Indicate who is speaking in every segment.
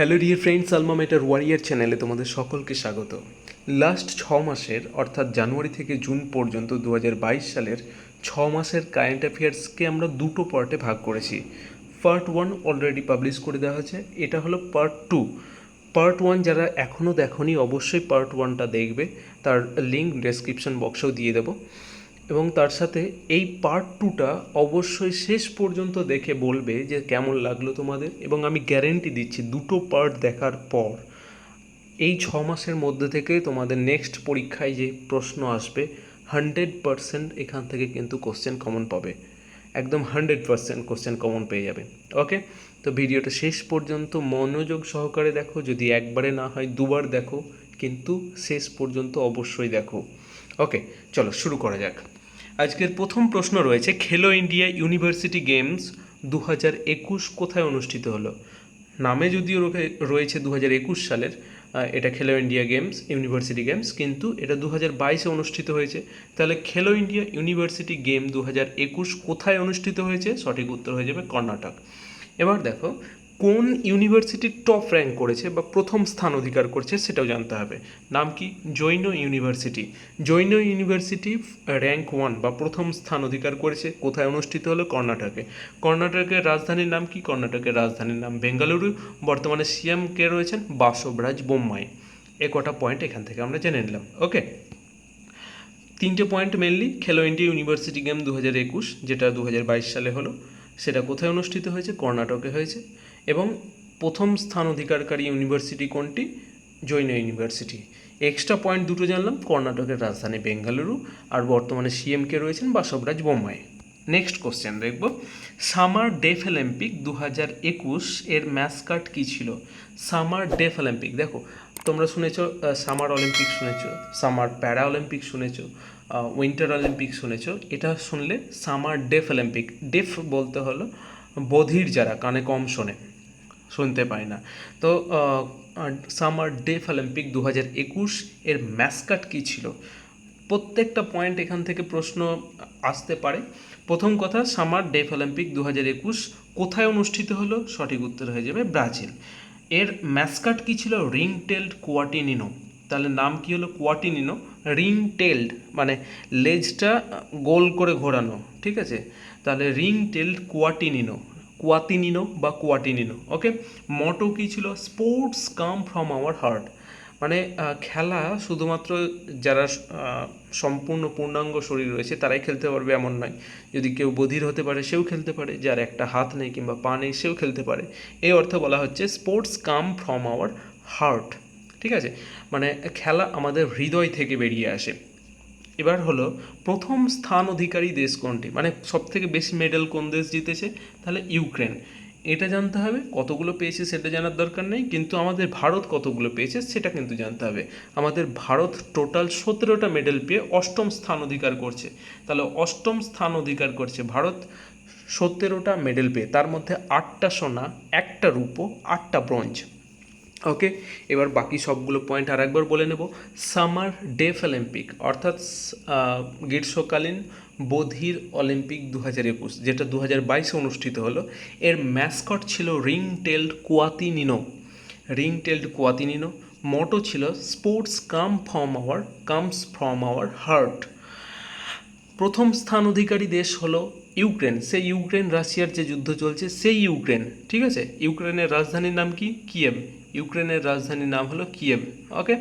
Speaker 1: Hello dear friends, আলমা মেটার warrior চ্যানেলে তোমাদের সকলকে স্বাগত। লাস্ট 6 মাসের অর্থাৎ জানুয়ারি থেকে জুন পর্যন্ত 2022 সালের 6 মাসের কারেন্ট অ্যাফেয়ার্সকে আমরা দুটো পার্টে ভাগ করেছি। পার্ট 1 অলরেডি পাবলিশ করে দেওয়া হয়েছে, এটা হলো পার্ট 2। পার্ট 1 যারা এখনও দেখোনি অবশ্যই পার্ট 1টা দেখবে, তার লিঙ্ক ডেসক্রিপশন বক্সেও দিয়ে দেবো। এবং তার সাথে এই পার্ট 2টা অবশ্যই শেষ পর্যন্ত দেখে বলবে যে কেমন লাগলো তোমাদের, এবং আমি গ্যারেন্টি দিচ্ছি দুটো পার্ট দেখার পর এই 6 মাসের মধ্যে থেকে তোমাদের নেক্সট পরীক্ষায় যে প্রশ্ন আসবে 100% এখান থেকে কিন্তু কোশ্চেন কমন পাবে, একদম 100% কোশ্চেন কমন পেয়ে যাবে। ওকে, তো ভিডিওটা শেষ পর্যন্ত মনোযোগ সহকারে দেখো, যদি একবারে না হয় দুবার দেখো, কিন্তু শেষ পর্যন্ত অবশ্যই দেখো। ওকে, চলো শুরু করা যাক। আজকের প্রথম প্রশ্ন রয়েছে, খেলো ইন্ডিয়া ইউনিভার্সিটি গেমস 2021 কোথায় অনুষ্ঠিত হলো? নামে যদিও রয়েছে 2021 সালের, এটা খেলো ইন্ডিয়া গেমস ইউনিভার্সিটি গেমস, কিন্তু এটা 2022-এ অনুষ্ঠিত হয়েছে। তাহলে খেলো ইন্ডিয়া ইউনিভার্সিটি গেম 2021 কোথায় অনুষ্ঠিত হয়েছে? সঠিক উত্তর হয়ে যাবে কর্ণাটক। এবার দেখো কোন ইউনিভার্সিটি টপ র্যাঙ্ক করেছে বা প্রথম স্থান অধিকার করছে সেটাও জানতে হবে। নাম কি? Jain university. Jain university rank 1 বা প্রথম স্থান অধিকার করেছে। কোথায় অনুষ্ঠিত হলো? কর্ণাটকে। কর্ণাটকের রাজধানীর নাম কি? কর্ণাটকের রাজধানীর নাম বেঙ্গালুরু। বর্তমানে সিএম কে রয়েছেন? বাসবরাজ বোম্মাই। কটা পয়েন্ট এখান থেকে আমরা জেনে নিলাম। ওকে, 3টে পয়েন্ট মেনলি। খেলো ইন্ডিয়া ইউনিভার্সিটি গেম 2021 যেটা 2022 সালে হলো, সেটা কোথায় অনুষ্ঠিত হয়েছে? কর্ণাটকে হয়েছে। এবং প্রথম স্থান অধিকারকারী ইউনিভার্সিটি কোনটি? জৈন ইউনিভার্সিটি। এক্সট্রা পয়েন্ট দুটো জানলাম, কর্ণাটকের রাজধানী বেঙ্গালুরু, আর বর্তমানে সিএমকে রয়েছেন বাসবরাজ বোম্মাই। নেক্সট কোশ্চেন দেখব, সামার ডেফ অলিম্পিক 2021 এর ম্যাসকট কী ছিল? সামার ডেফ অলিম্পিক, দেখো তোমরা শুনেছো সামার অলিম্পিক শুনেছো, সামার প্যারা অলিম্পিক শুনেছো, উইন্টার অলিম্পিক শুনেছো। এটা শুনলে সামার ডেফ অলিম্পিক। ডেফ বলতে হলো বধির, যারা কানে কম শোনে, শুনতে পায় না। তো সামার ডেফ অলিম্পিক 2021 এর ম্যাসকট কী ছিল? প্রত্যেকটা পয়েন্ট এখান থেকে প্রশ্ন আসতে পারে। প্রথম কথা, সামার ডেফ অলিম্পিক 2021 কোথায় অনুষ্ঠিত হলো? সঠিক উত্তর হয়ে যাবে ব্রাজিল। এর ম্যাসকট কী ছিল? Ring tailed Quatinino. তাহলে নাম কি হলো? কোয়াটিনিনো। রিং টেলড মানে লেজটা গোল করে ঘোরানো, ঠিক আছে? তাহলে রিং টেলড কোয়াটিনিনো, কোয়াতিনিনো বা কোয়াটিনিনো। ওকে, মটো কী ছিল? Sports come from our heart. মানে খেলা শুধুমাত্র যারা সম্পূর্ণ পূর্ণাঙ্গ শরীর রয়েছে তারাই খেলতে পারবে এমন নয়। যদি কেউ বধির হতে পারে সেও খেলতে পারে, যার একটা হাত নেই কিংবা পা নেই সেও খেলতে পারে। এই অর্থে বলা হচ্ছে sports come from our heart, ঠিক আছে? মানে খেলা আমাদের হৃদয় থেকে বেরিয়ে আসে। এবার হলো, প্রথম স্থান অধিকারী দেশ কোনটি? মানে সবথেকে বেশি মেডেল কোন দেশ জিতেছে? তাহলে ইউক্রেন। এটা জানতে হবে। কতগুলো পেয়েছে সেটা জানার দরকার নেই, কিন্তু আমাদের ভারত কতগুলো পেয়েছে সেটা কিন্তু জানতে হবে। আমাদের ভারত টোটাল 17টা মেডেল পেয়ে অষ্টম স্থান অধিকার করছে। তাহলে অষ্টম স্থান অধিকার করছে ভারত 17টা মেডেল পেয়ে, তার মধ্যে 8টা সোনা, 1টা রূপো, 8টা ব্রোঞ্জ। ওকে, এবার বাকি সবগুলো পয়েন্ট আর একবার বলে নেব। সামার ডেফ অলিম্পিক অর্থাৎ গ্রীষ্মকালীন বধির অলিম্পিক 2021 যেটা 2022-এ অনুষ্ঠিত হলো, এর ম্যাসকট ছিল ring tailed Quatinino. Ring tailed Quatinino. Motto ছিল sports comes from our heart. প্রথম স্থান অধিকারী দেশ হলো ইউক্রেন। সেই ইউক্রেন, রাশিয়ার যে যুদ্ধ চলছে সেই ইউক্রেন, ঠিক আছে? ইউক্রেনের রাজধানীর নাম কি? কিয়েভ। ইউক্রেনের রাজধানীর নাম হলো কিয়েভ। ওকে,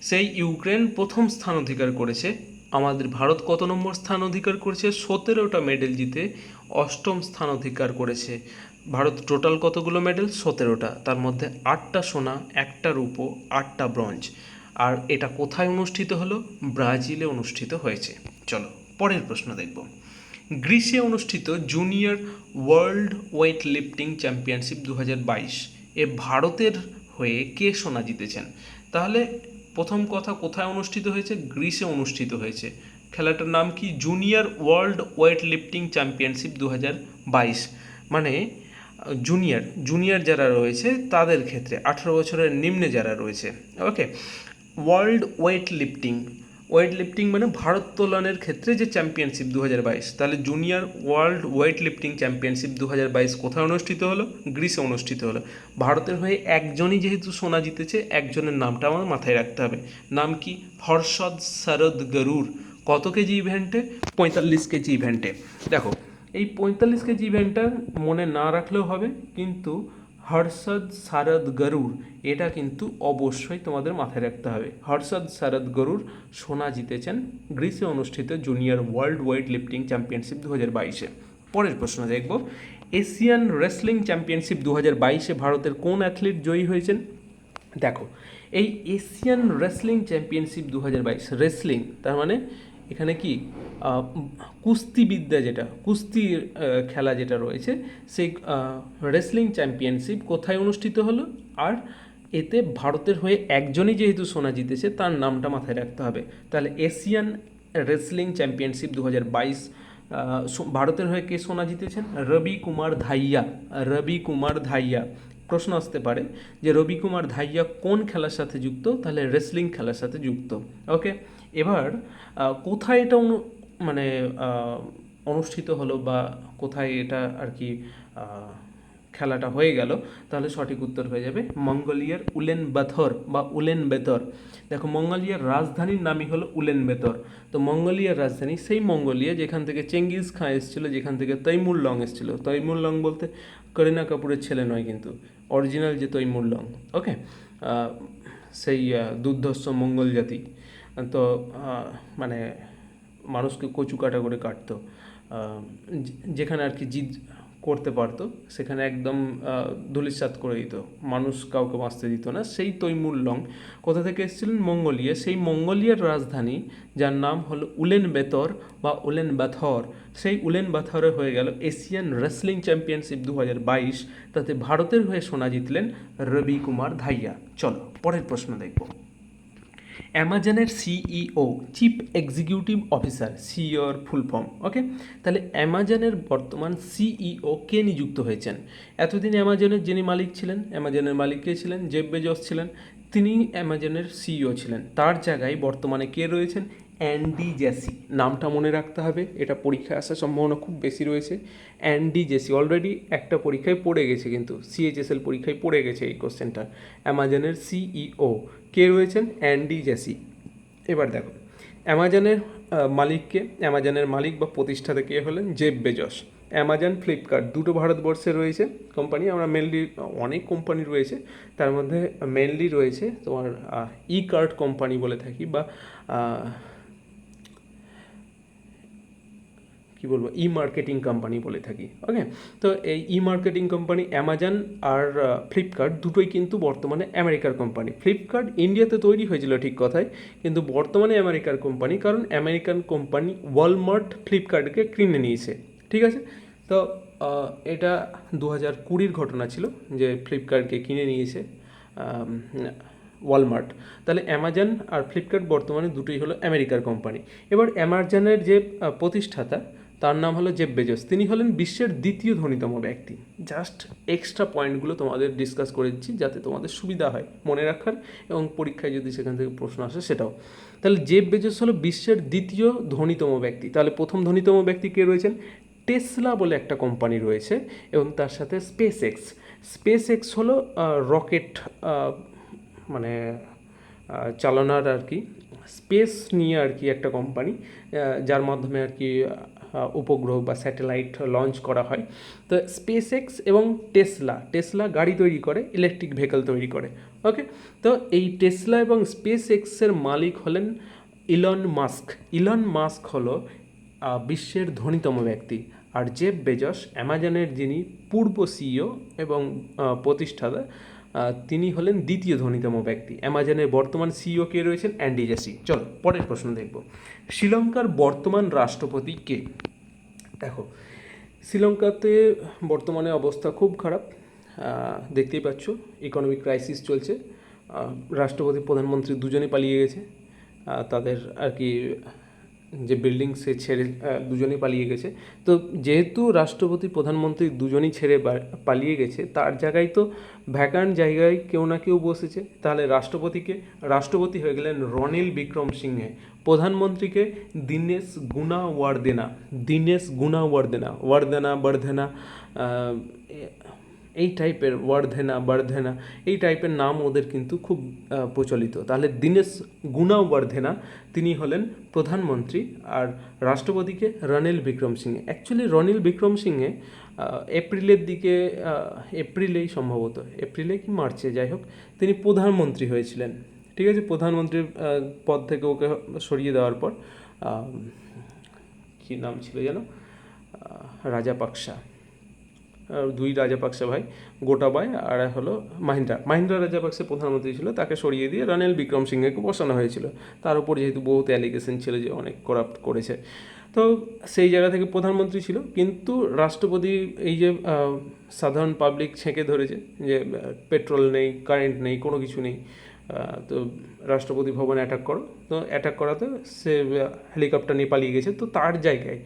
Speaker 1: সেই ইউক্রেন প্রথম স্থান অধিকার করেছে। আমাদের ভারত কত নম্বর স্থান অধিকার করেছে? 17টা মেডেল জিতে অষ্টম স্থান অধিকার করেছে। ভারত টোটাল কতগুলো মেডেল? 17টা, তার মধ্যে 8টা সোনা, 1টা রূপো, 8টা ব্রোঞ্জ। আর এটা কোথায় অনুষ্ঠিত হলো? ব্রাজিলে অনুষ্ঠিত হয়েছে। চলো পরের প্রশ্ন দেখব, গ্রিসে অনুষ্ঠিত junior world weight lifting championship 2022 এ ভারতের হয়ে কে সোনা জিতেছেন? তাহলে প্রথম কথা, কোথায় অনুষ্ঠিত হয়েছে? গ্রিসে অনুষ্ঠিত হয়েছে। খেলাটার নাম কি? Junior world weight lifting championship 2022। মানে জুনিয়র যারা রয়েছে তাদের ক্ষেত্রে 18 বছরের নিম্নে যারা রয়েছে। Okay, world weight lifting. Weight lifting মানে ভারোত্তোলনের ক্ষেত্রে যে চ্যাম্পিয়নশিপ 2022, তাহলে junior world weight lifting championship 2022 কোথায় অনুষ্ঠিত হলো? গ্রিসে অনুষ্ঠিত হলো। ভারতের হয়ে একজনই যেহেতু সোনা জিতেছে, একজনের নামটা আমার মাথায় রাখতে হবে। নাম কি? হর্ষদ শরদ গরুর। কত কেজি ইভেন্টে? 45 কেজি ইভেন্টে। দেখো, এই 45 কেজি ইভেন্টটা মনে না রাখলেও হবে, কিন্তু হর্ষদ শারদ গরুর এটা কিন্তু অবশ্যই তোমাদের মাথায় রাখতে হবে। হর্ষদ শারদ গরুর সোনা জিতেছেন গ্রিসে অনুষ্ঠিত junior world weight lifting championship 2022-এ। পরের প্রশ্ন দেখব, এশিয়ান রেসলিং চ্যাম্পিয়নশিপ 2022-এ ভারতের কোন অ্যাথলিট জয়ী হয়েছেন? দেখো, এই এশিয়ান রেসলিং চ্যাম্পিয়নশিপ 2022, রেসলিং তার মানে এখানে কি কুস্তিবিদ্যা, যেটা কুস্তি খেলা যেটা রয়েছে, সেই রেসলিং চ্যাম্পিয়নশিপ কোথায় অনুষ্ঠিত হলো? আর এতে ভারতের হয়ে একজনই যেহেতু সোনা জিতেছে, তার নামটা মাথায় রাখতে হবে। তাহলে এশিয়ান রেসলিং চ্যাম্পিয়নশিপ 2022 ভারতের হয়ে কে সোনা জিতেছেন? রবি কুমার ধাইয়া। রবি কুমার ধাইয়া। প্রশ্ন আসতে পারে যে রবি কুমার ধাইয়া কোন খেলার সাথে যুক্ত? তাহলে রেসলিং খেলার সাথে যুক্ত। ওকে, এবার কোথায় এটা মানে অনুষ্ঠিত হলো বা কোথায় এটা আর কি খেলাটা হয়ে গেল? তাহলে সঠিক উত্তর হয়ে যাবে মঙ্গোলিয়ার উলেনবাথর বা উলেনবেতর। দেখো, মঙ্গোলিয়ার রাজধানীর নামই হলো উলেনবেতর। তো মঙ্গোলিয়ার রাজধানী সেই মঙ্গোলিয়া যেখান থেকে চেঙ্গিজ খাঁ এসেছিলো, যেখান থেকে তৈমুর লং এসেছিলো। তৈমুর লং বলতে করিনা কাপুরের ছেলে নয়, কিন্তু অরিজিনাল যে তৈমুর লং। ওকে, সেই দুর্ধর্ষ মঙ্গল জাতি। তো মানে মানুষকে কচু কাটা করে কাটতো, যেখানে আর কি জিদ করতে পারতো সেখানে একদম ধূলিসাৎ করে দিত, মানুষ কাউকে বাঁচতে দিত না। সেই তৈমুর লং কোথা থেকে এসেছিলেন? মঙ্গোলিয়া। সেই মঙ্গোলিয়ার রাজধানী, যার নাম হলো উলেনবেতর বা উলেনবাথর, সেই উলেনবাথরে হয়ে গেল এশিয়ান রেসলিং চ্যাম্পিয়নশিপ 2022। তাতে ভারতের হয়ে সোনা জিতলেন রবি কুমার ধাইয়া। চলো পরের প্রশ্ন দেখব। অ্যামাজনের সিইও, চিফ এক্সিকিউটিভ অফিসার, সিইওর ফুল ফর্ম। ওকে, তাহলে অ্যামাজনের বর্তমান সিইও কে নিযুক্ত হয়েছেন? এতদিন অ্যামাজনের যিনি মালিক ছিলেন, অ্যামাজনের মালিক কে ছিলেন? জেফ বেজোস ছিলেন, তিনি অ্যামাজনের সিইও ছিলেন। তার জায়গায় বর্তমানে কে রয়েছেন? Andy Jassy. নামটা মনে রাখতে হবে, এটা পরীক্ষায় আসার সম্ভাবনা খুব বেশি রয়েছে। অ্যান্ডি জেসি অলরেডি একটা পরীক্ষায় পড়ে গেছে, কিন্তু সিএইচএসএল পরীক্ষায় পড়ে গেছে এই কোশ্চেনটা। অ্যামাজনের সিইও কে রয়েছেন? Andy Jassy. এবার দেখো, অ্যামাজনের মালিককে, অ্যামাজনের মালিক বা প্রতিষ্ঠাতা কে হলেন? Jeff Bezos. অ্যামাজন, ফ্লিপকার্ট দুটো ভারতবর্ষে রয়েছে কোম্পানি। আমরা মেনলি অনেক কোম্পানি রয়েছে, তার মধ্যে মেনলি রয়েছে তোমার ই কার্ট কোম্পানি বলে থাকি, বা কী বলবো, ই মার্কেটিং কোম্পানি বলে থাকি। ওকে, তো এই ই মার্কেটিং কোম্পানি অ্যামাজন আর ফ্লিপকার্ট দুটোই কিন্তু বর্তমানে আমেরিকার কোম্পানি। ফ্লিপকার্ট ইন্ডিয়াতে তৈরি হয়েছিল ঠিক কথাই, কিন্তু বর্তমানে আমেরিকার কোম্পানি, কারণ আমেরিকান কোম্পানি ওয়ালমার্ট ফ্লিপকার্টকে কিনে নিয়েছে। ঠিক আছে, তো এটা 2020-র ঘটনা ছিল যে ফ্লিপকার্টকে কিনে নিয়েছে ওয়ালমার্ট। তাহলে অ্যামাজন আর ফ্লিপকার্ট বর্তমানে দুটোই হলো আমেরিকার কোম্পানি। এবার অ্যামাজনের যে প্রতিষ্ঠাতা, তার নাম হলো জেফ বেজোস। তিনি হলেন বিশ্বের দ্বিতীয় ধনীতম ব্যক্তি। জাস্ট এক্সট্রা পয়েন্টগুলো তোমাদের ডিসকাস করে দিচ্ছি যাতে তোমাদের সুবিধা হয় মনে রাখার, এবং পরীক্ষায় যদি সেখান থেকে প্রশ্ন আসে সেটাও। তাহলে জেফ বেজোস হলো বিশ্বের দ্বিতীয় ধনীতম ব্যক্তি। তাহলে প্রথম ধনীতম ব্যক্তি কে রয়েছেন? টেসলা বলে একটা কোম্পানি রয়েছে, এবং তার সাথে স্পেস এক্স। স্পেস এক্স হলো রকেট মানে চালানোর আর কি, স্পেস নিয়ে আর কি একটা কোম্পানি, যার মাধ্যমে আর কি উপগ্রহ বা স্যাটেলাইট লঞ্চ করা হয়। তো স্পেস এক্স এবং টেসলা গাড়ি তৈরি করে, ইলেকট্রিক ভেহিকল তৈরি করে। ওকে, তো এই টেসলা এবং স্পেস এক্সের মালিক হলেন ইলন মাস্ক। ইলন মাস্ক হলো বিশ্বের ধনীতম ব্যক্তি। আর জেফ বেজোস অ্যামাজনের যিনি পূর্ব সিইও এবং প্রতিষ্ঠাতা, তিনি হলেন দ্বিতীয় ধনীতম ব্যক্তি। অ্যামাজনের বর্তমান সিইও কে রয়েছেন? Andy Jassy. চলো পরের প্রশ্ন দেখব। শ্রীলঙ্কার বর্তমান রাষ্ট্রপতি কে? দেখো, শ্রীলঙ্কাতে বর্তমানে অবস্থা খুব খারাপ, দেখতেই পাচ্ছ, ইকোনমিক ক্রাইসিস চলছে। রাষ্ট্রপতি প্রধানমন্ত্রী দুজনে পালিয়ে গেছে, তাদের আর কি যে বিল্ডিং সে ছেড়ে দুজনেই পালিয়ে গেছে। তো যেহেতু রাষ্ট্রপতি প্রধানমন্ত্রী দুজনেই ছেড়ে পালিয়ে গেছে, তার জায়গায় তো ভ্যাকান্ট জায়গায় কেউ না কেউ বসেছে। তাহলে রাষ্ট্রপতি হয়ে গেলেন রনিল বিক্রম সিংহে, প্রধানমন্ত্রীকে দীনেশ ওয়ার্দেনা বর্ধেনা এই টাইপের বর্ধেনা এই টাইপের নাম ওদের কিন্তু খুব প্রচলিত। তাহলে দীনেশ গুণাবর্ধেনা তিনি হলেন প্রধানমন্ত্রী, আর রাষ্ট্রপতিকে রনিল বিক্রম সিংহে। অ্যাকচুয়ালি রনিল বিক্রম সিংহে এপ্রিলেই সম্ভবত এপ্রিলে কি মার্চে, যাই হোক, তিনি প্রধানমন্ত্রী হয়েছিলেন। ঠিক আছে, প্রধানমন্ত্রীর পদ থেকে ওকে সরিয়ে দেওয়ার পর কী নাম ছিল যেন, রাজাপাকসা, দুই রাজাপাকসা ভাই, গোটাবাই আর হলো মাহিন্দ্রা রাজাপাকসা প্রধানমন্ত্রী ছিল, তাকে সরিয়ে দিয়ে রনিল বিক্রম সিংহেকে বসানো হয়েছিল। তার উপর যেহেতু বহুত অ্যালিগেশন ছিল যে অনেক করাপ্ট করেছে, তো সেই জায়গা থেকে প্রধানমন্ত্রী ছিল। কিন্তু রাষ্ট্রপতি এই যে সাধারণ পাবলিক ছেঁকে ধরেছে যে পেট্রোল নেই, কারেন্ট নেই, কোনো কিছু নেই, তো রাষ্ট্রপতি ভবনে অ্যাটাক করো, তো অ্যাটাক করাতে সে হেলিকপ্টার নিয়ে পালিয়ে গেছে। তো তার জায়গায়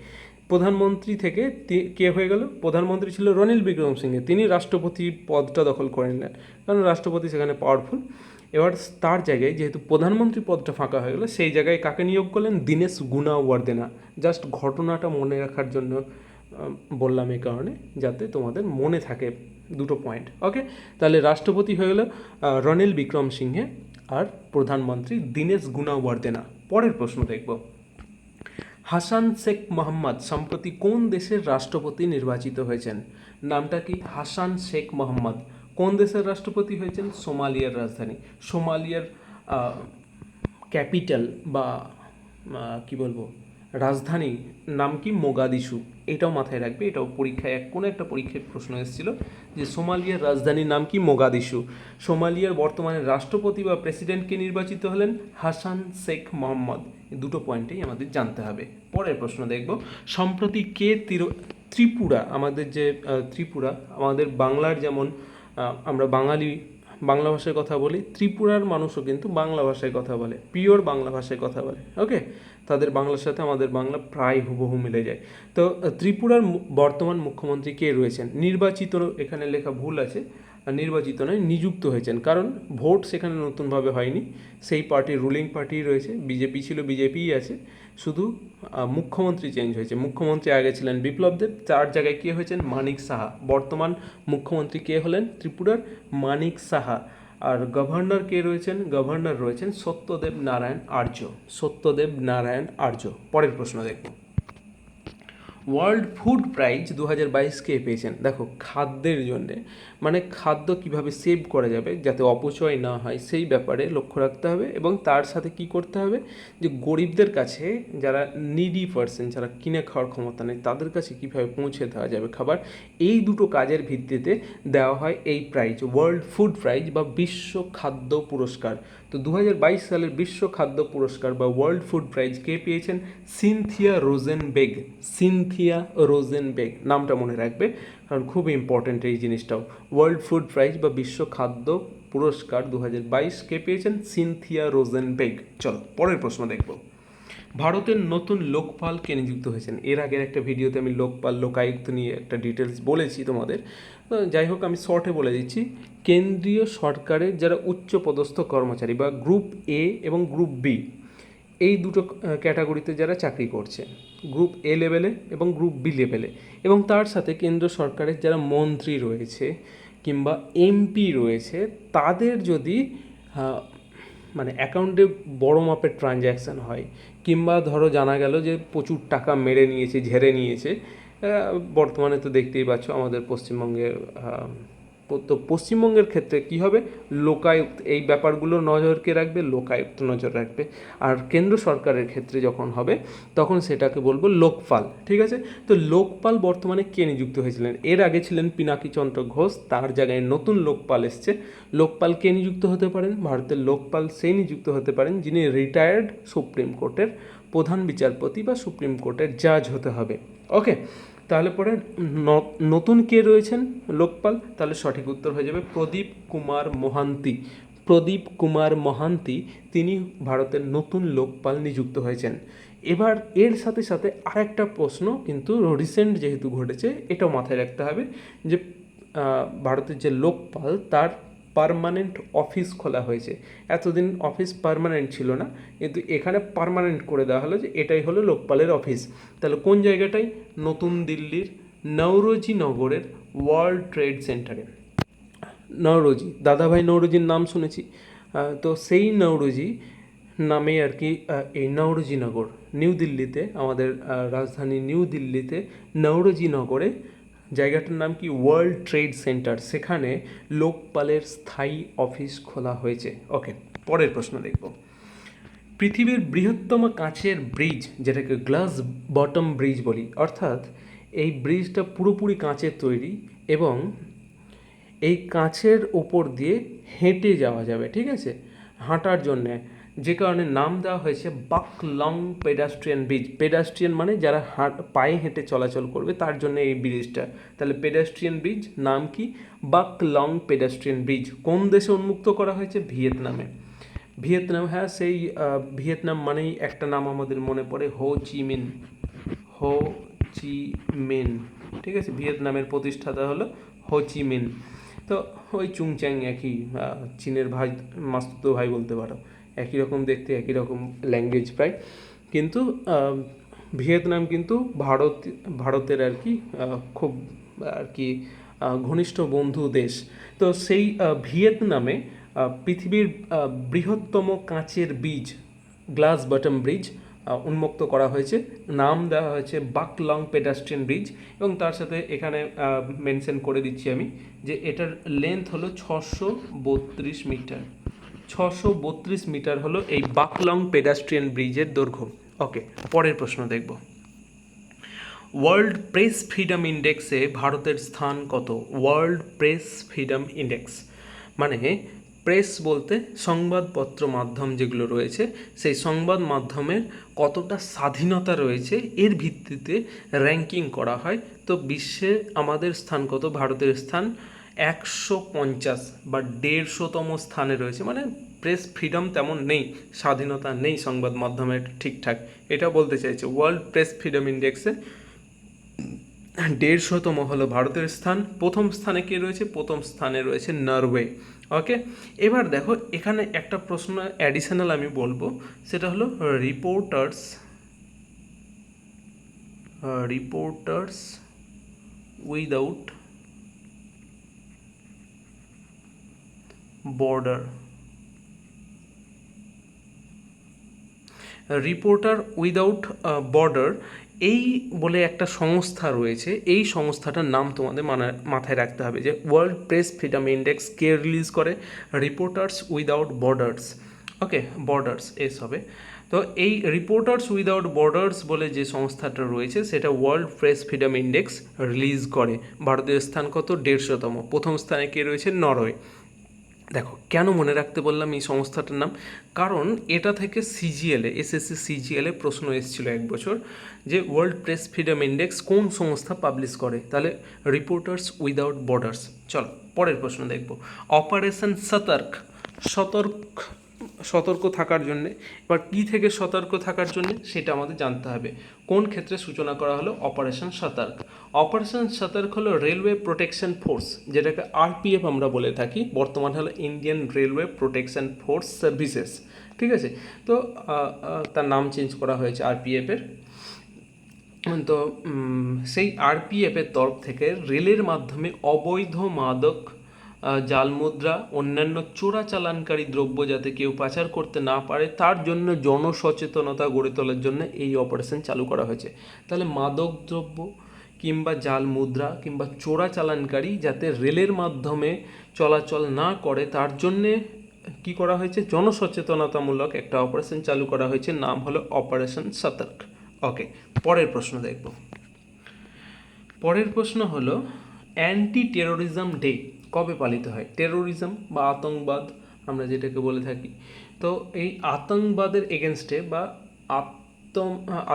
Speaker 1: প্রধানমন্ত্রী থেকে কে হয়ে গেল? প্রধানমন্ত্রী ছিল রনিল বিক্রম সিংহে, তিনি রাষ্ট্রপতির পদটা দখল করে নিলেন, কারণ রাষ্ট্রপতি সেখানে পাওয়ারফুল। এবার তার জায়গায় যেহেতু প্রধানমন্ত্রী পদটা ফাঁকা হয়ে গেল, সেই জায়গায় কাকে নিয়োগ করলেন? দীনেশ গুণাবর্ধেনা। জাস্ট ঘটনাটা মনে রাখার জন্য বললাম এই কারণে, যাতে তোমাদের মনে থাকে দুটো পয়েন্ট। ওকে, তাহলে রাষ্ট্রপতি হয়ে গেল রনিল বিক্রম সিংহে, আর প্রধানমন্ত্রী দীনেশ গুণাবর্ধেনা। পরের প্রশ্ন দেখব, হাসান শেখ মোহাম্মদ সম্প্রতি কোন দেশের রাষ্ট্রপতি নির্বাচিত হয়েছেন? নামটা কি? হাসান শেখ মোহাম্মদ কোন দেশের রাষ্ট্রপতি হয়েছেন? সোমালিয়ার রাজধানী, সোমালিয়ার ক্যাপিটাল বা কি বলবো, রাজধানী নাম কি? মোগাদিশু। এটাও মাথায় রাখবে, এটাও পরীক্ষায় কোনো একটা পরীক্ষায় প্রশ্ন এসেছিল যে সোমালিয়ার রাজধানীর নাম কি? মোগাদিশু। সোমালিয়ার বর্তমানে রাষ্ট্রপতি বা প্রেসিডেন্টকে নির্বাচিত হলেন হাসান শেখ মোহাম্মদ। দুটো পয়েন্টেই আমাদের জানতে হবে। পরের প্রশ্ন দেখব, সম্প্রতি কে ত্রিপুরা, আমাদের যে ত্রিপুরা, আমাদের বাংলার যেমন আমরা বাংলা ভাষায় কথা বলি, ত্রিপুরার মানুষও কিন্তু বাংলা ভাষায় কথা বলে, পিওর বাংলা ভাষায় কথা বলে। ওকে, তাদের বাংলার সাথে আমাদের বাংলা প্রায় হুবহু মিলে যায়। তো ত্রিপুরার বর্তমান মুখ্যমন্ত্রী কে রয়েছেন? নির্বাচিত, এখানে লেখা ভুল আছে, নির্বাচিত নয়, নিযুক্ত হয়েছেন, কারণ ভোট সেখানে নতুনভাবে হয়নি, সেই পার্টি রুলিং পার্টি রয়েছে, বিজেপি ছিল, বিজেপিই আছে, শুধু মুখ্যমন্ত্রী চেঞ্জ হয়েছে। মুখ্যমন্ত্রী আগে ছিলেন বিপ্লব দেব, তার জায়গায় কে হয়েছেন? মানিক সাহা। বর্তমান মুখ্যমন্ত্রী কে হলেন ত্রিপুরার? মানিক সাহা। আর গভর্নর কে রয়েছেন? গভর্নর রয়েছেন সত্যদেব নারায়ণ আর্য। পরের প্রশ্ন দেখব, ওয়ার্ল্ড ফুড প্রাইজ 2022 কে পেয়েছেন? দেখো, খাদ্যের জন্যে, মানে খাদ্য কিভাবে সেভ করা যাবে যাতে অপচয় না হয় সেই ব্যাপারে লক্ষ্য রাখতে হবে, এবং তার সাথে কি করতে হবে যে গরিবদের কাছে, যারা নিডি পার্সন, যারা কিনে খাওয়ার ক্ষমতা নেই, তাদের কাছে কীভাবে পৌঁছে দেওয়া যাবে খাবার, এই দুটো কাজের ভিত্তিতে দেওয়া হয় এই প্রাইজ, ওয়ার্ল্ড ফুড প্রাইজ বা বিশ্ব খাদ্য পুরস্কার। তো 2022 সালের বিশ্ব খাদ্য পুরস্কার বা ওয়ার্ল্ড ফুড প্রাইজ কে পেয়েছেন? সিনথিয়া রোজেনবেগ, নামটা মনে রাখবে, কারণ খুব ইম্পর্ট্যান্ট এই জিনিসটাও। ওয়ার্ল্ড ফুড প্রাইজ বা বিশ্ব খাদ্য পুরস্কার 2022 কে পেয়েছেন? সিনথিয়া রোজেনবেগ। চলো পরের প্রশ্ন দেখব, ভারতের নতুন লোকপাল কে নিযুক্ত হয়েছেন? এর আগের একটা ভিডিওতে আমি লোকায়ুক্ত নিয়ে একটা ডিটেলস বলেছি তোমাদের, যাই হোক আমি শর্টে বলে দিচ্ছি। কেন্দ্রীয় সরকারের যারা উচ্চপদস্থ কর্মচারী বা গ্রুপ এ এবং গ্রুপ বি, এই দুটো ক্যাটাগরিতে যারা চাকরি করছে, গ্রুপ এ লেভেলে এবং গ্রুপ বি লেভেলে, এবং তার সাথে কেন্দ্র সরকারের যারা মন্ত্রী রয়েছে কিংবা এমপি রয়েছে, তাদের যদি মানে অ্যাকাউন্টে বড় মাপের ট্রানজ্যাকশান হয়, কিংবা ধরো জানা গেল যে প্রচুর টাকা মেরে নিয়েছে, ঝেড়ে নিয়েছে, বর্তমানে তো দেখতেই পাচ্ছ আমাদের পশ্চিমবঙ্গের, তো পশ্চিমবঙ্গের ক্ষেত্রে কী হবে? লোকায়ুক্ত এই ব্যাপারগুলো নজরকে রাখবে, লোকায়ুক্ত নজর রাখবে। আর কেন্দ্র সরকারের ক্ষেত্রে যখন হবে তখন সেটাকে বলবো লোকপাল। ঠিক আছে, তো লোকপাল বর্তমানে কে নিযুক্ত হয়েছিলেন? এর আগে ছিলেন পিনাকী চন্দ্র ঘোষ, তার জায়গায় নতুন লোকপাল এসছে। লোকপাল কে নিযুক্ত হতে পারেন? ভারতের লোকপাল সেই নিযুক্ত হতে পারেন যিনি রিটায়ার্ড সুপ্রিম কোর্টের প্রধান বিচারপতি বা সুপ্রিম কোর্টের জাজ হতে হবে। ওকে, তাহলে পরে নতুন কে রয়েছেন লোকপাল? তাহলে সঠিক উত্তর হয়ে যাবে প্রদীপ কুমার মহান্তি, তিনি ভারতের নতুন লোকপাল নিযুক্ত হয়েছেন। এবার এর সাথে সাথে আরেকটা প্রশ্ন কিন্তু রিসেন্ট যেহেতু ঘটেছে, এটাও মাথায় রাখতে হবে যে ভারতের যে লোকপাল তার পার্মানেন্ট অফিস খোলা হয়েছে। এতদিন অফিস পার্মানেন্ট ছিল না, কিন্তু এখানে পার্মানেন্ট করে দেওয়া হলো যে এটাই হলো লোকপালের অফিস। তাহলে কোন জায়গাটাই? নতুন দিল্লির নৌরোজি নগরের ওয়ার্ল্ড ট্রেড সেন্টারে। নৌরোজি, দাদাভাই নৌরোজির নাম শুনেছি, তো সেই নৌরোজি নামে আর কি এই নৌরোজি নগর নিউ দিল্লিতে, আমাদের রাজধানী নিউ দিল্লিতে নৌরোজি নগরে জায়গাটার নাম কি? World trade centre. সেখানে লোকপালের স্থায়ী অফিস খোলা হয়েছে। ওকে, পরের প্রশ্ন দেখব। পৃথিবীর বৃহত্তম কাঁচের ব্রিজ, যেটাকে গ্লাস বটম ব্রিজ বলি, অর্থাৎ এই ব্রিজটা পুরোপুরি কাঁচের তৈরি এবং এই কাঁচের ওপর দিয়ে হেঁটে যাওয়া যাবে, ঠিক আছে, হাঁটার জন্যে, যে কারণে নাম দেওয়া হয়েছে বাকলং পেডাস্ট্রিয়ান ব্রিজ। পেডাস্ট্রিয়ান মানে যারা পায়ে হেঁটে চলাচল করবে তার জন্য এই ব্রিজটা। তাহলে পেডাস্ট্রিয়ান ব্রিজ নাম কি? বাকলং পেডাস্ট্রিয়ান ব্রিজ। কোন দেশে উন্মুক্ত করা হয়েছে? ভিয়েতনামে। ভিয়েতনাম, হ্যাঁ, সেই ভিয়েতনাম মানেই একটা নাম আমাদের মনে পড়ে, হো চি মিন। হো চি মিন, ঠিক আছে, ভিয়েতনামের প্রতিষ্ঠাতা হলো হো চি মিন। তো ওই চুংচ্যাং একই, চীনের ভাই, মাস্তুতো ভাই বলতে পারো, একই রকম দেখতে, একই রকম ল্যাঙ্গুয়েজ প্রায়। কিন্তু ভিয়েতনাম কিন্তু ভারতের আর কি খুব আর কি ঘনিষ্ঠ বন্ধু দেশ। তো সেই ভিয়েতনামে পৃথিবীর বৃহত্তম কাঁচের ব্রিজ, গ্লাস বটম ব্রিজ উন্মুক্ত করা হয়েছে। নাম দেওয়া হয়েছে বাকলং পেডাস্ট্রিয়ান ব্রিজ। এবং তার সাথে এখানে মেনশন করে দিচ্ছি আমি যে এটার লেন্থ হলো 632 মিটার। 632 মিটার হলো এই বাকলং পেডাস্ট্রিয়ান ব্রিজের দৈর্ঘ্য। ওকে, পরের প্রশ্ন দেখব। ওয়ার্ল্ড প্রেস ফ্রিডম ইন্ডেক্সে ভারতের স্থান কত? ওয়ার্ল্ড প্রেস ফ্রিডম ইন্ডেক্স মানে প্রেস বলতে সংবাদপত্র মাধ্যম যেগুলো রয়েছে, সেই সংবাদ মাধ্যমের কতটা স্বাধীনতা রয়েছে এর ভিত্তিতে র্যাঙ্কিং করা হয়। তো বিশ্বে আমাদের স্থান কত? ভারতের স্থান 150 বা 150তম স্থানে রয়েছে। মানে প্রেস ফ্রিডম তেমন নেই, স্বাধীনতা নেই সংবাদ মাধ্যমের ঠিকঠাক, এটা বলতে চাইছে। ওয়ার্ল্ড প্রেস ফ্রিডম ইন্ডেক্সে 150তম হলো ভারতের স্থান। প্রথম স্থানে কে রয়েছে? প্রথম স্থানে রয়েছে নরওয়ে। ওকে, এবার দেখো এখানে একটা প্রশ্ন অ্যাডিশনাল আমি বলবো, সেটা হলো reporters without border. Reporter without border এই বলে একটা সংস্থা রয়েছে। এই সংস্থাটার নাম তোমাদের মাথায় রাখতে হবে, যে ওয়ার্ল্ড প্রেস ফ্রিডম ইন্ডেক্স কে রিলিজ করে? Reporters without borders. Okay, borders S হবে। তো এই রিপোর্টার্স উইদাউট বর্ডার্স বলে যে সংস্থাটা রয়েছে সেটা world press freedom index release করে। ভারতের স্থান কত? 150তম। প্রথম স্থানে কে রয়েছে? নরওয়ে। দেখো কেন মনে রাখতে বললাম এই সংস্থাটার নাম, কারণ এটা থেকে সিজিএলে, এসএসসি সিজিএলে প্রশ্ন এসেছিলো এক বছর যে ওয়ার্ল্ড প্রেস ফ্রিডম ইন্ডেক্স কোন সংস্থা পাবলিশ করে? তাহলে রিপোর্টার্স উইদাউট বর্ডার্স। চলো পরের প্রশ্ন দেখব। অপারেশন সতর্ক থাকার জন্যে, এবার কী থেকে সতর্ক থাকার জন্যে সেটা আমাদের জানতে হবে। কোন ক্ষেত্রে সূচনা করা হলো অপারেশন সতর্ক? অপারেশন সতর্ক হলো রেলওয়ে প্রোটেকশন ফোর্স, যেটাকে আরপিএফ আমরা বলে থাকি, বর্তমান হলো Indian railway protection force services, ঠিক আছে। তো তার নাম চেঞ্জ করা হয়েছে আরপিএফের। তো সেই আরপিএফের তরফ থেকে রেলের মাধ্যমে অবৈধ মাদক, জাল মুদ্রা, অন্যান্য চোরাচালানকারী দ্রব্য যাতে কেউ পাচার করতে না পারে তার জন্য জনসচেতনতা গড়ে তোলার জন্য এই অপারেশন চালু করা হয়েছে। তাহলে মাদক দ্রব্য কিংবা জাল মুদ্রা কিংবা চোরাচালানকারী যাতে রেলের মাধ্যমে চলাচল না করে তার জন্যে কি করা হয়েছে? জনসচেতনতামূলক একটা অপারেশন চালু করা হয়েছে, নাম হলো অপারেশন সতর্ক। ওকে, পরের প্রশ্ন দেখব। পরের প্রশ্ন হলো অ্যান্টি টেরোরিজম ডে কবে পালিত হয়? টেরোরিজম বা আতঙ্কবাদ আমরা যেটাকে বলে থাকি, তো এই আতঙ্কবাদের এগেনস্টে বা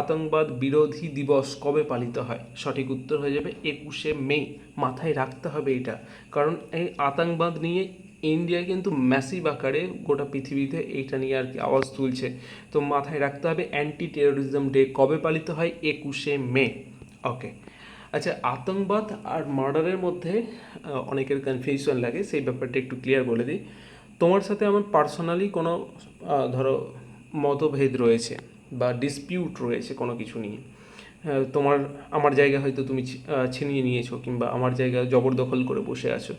Speaker 1: আতঙ্কবাদ বিরোধী দিবস কবে পালিত হয়? সঠিক উত্তর হয়ে যাবে 21শে মে। মাথায় রাখতে হবে এটা, কারণ এই আতঙ্কবাদ নিয়ে ইন্ডিয়া কিন্তু ম্যাসিভ আকারে গোটা পৃথিবীতে এইটা নিয়ে আর কি আওয়াজ তুলছে। তো মাথায় রাখতে হবে অ্যান্টি টেরোরিজম ডে কবে পালিত হয়, 21শে মে। ওকে, আচ্ছা, আতঙ্কবাদ আর মার্ডারের মধ্যে অনেকের কনফিউশন লাগে, সেই ব্যাপারটা একটু ক্লিয়ার বলে দিই। তোমার সাথে আমার পার্সোনালি কোনো ধরো মতভেদ রয়েছে বা ডিসপিউট রয়েছে কোনো কিছু নিয়ে, তোমার আমার জায়গা হয়তো তুমি ছিনিয়ে নিয়েছো, কিংবা আমার জায়গা জবরদখল করে বসে আছো,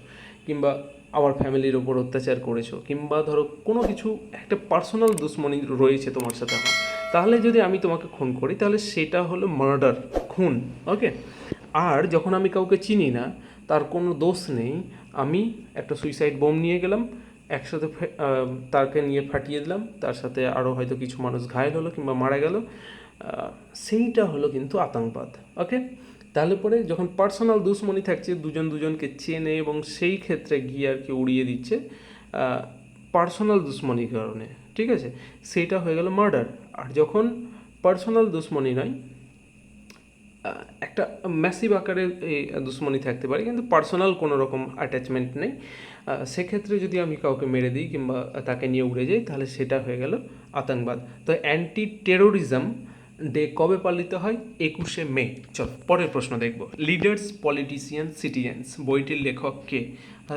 Speaker 1: কিংবা আমার ফ্যামিলির ওপর অত্যাচার করেছো, কিংবা ধরো কোনো কিছু একটা পার্সোনাল দুশ্মনী রয়েছে তোমার সাথে আমার, তাহলে যদি আমি তোমাকে খুন করি তাহলে সেটা হলো মার্ডার, খুন। ওকে, আর যখন আমি কাউকে চিনি না, তার কোনো দোষ নেই, আমি একটা সুইসাইড বোম নিয়ে গেলাম, একসাথে তাকে নিয়ে ফাটিয়ে দিলাম, তার সাথে আরও হয়তো কিছু মানুষ ঘায়েল হলো কিংবা মারা গেল, সেইটা হলো কিন্তু আতঙ্কবাদ। ওকে, তাহলে পরে যখন পার্সোনাল দুশ্মনী থাকছে, দুজন দুজনকে চেনে এবং সেই ক্ষেত্রে গিয়ে আর কি উড়িয়ে দিচ্ছে পার্সোনাল দুশ্মনির কারণে, ঠিক আছে, সেইটা হয়ে গেল মার্ডার। আর যখন পার্সোনাল দুশ্মনী নয়, একটা ম্যাসিভ আকারের এই দুশ্মনী থাকতে পারে কিন্তু পার্সোনাল কোনো রকম অ্যাটাচমেন্ট নেই, সেক্ষেত্রে যদি আমি কাউকে মেরে দিই কিংবা তাকে নিয়ে উড়ে যাই, তাহলে সেটা হয়ে গেল আতঙ্কবাদ। তো অ্যান্টি টেরোরিজম ডে কবে পালিত হয়, 21শে মে। চল পরের প্রশ্ন দেখব। লিডার্স, পলিটিশিয়ান, সিটিজেন্স বইটির লেখক কে?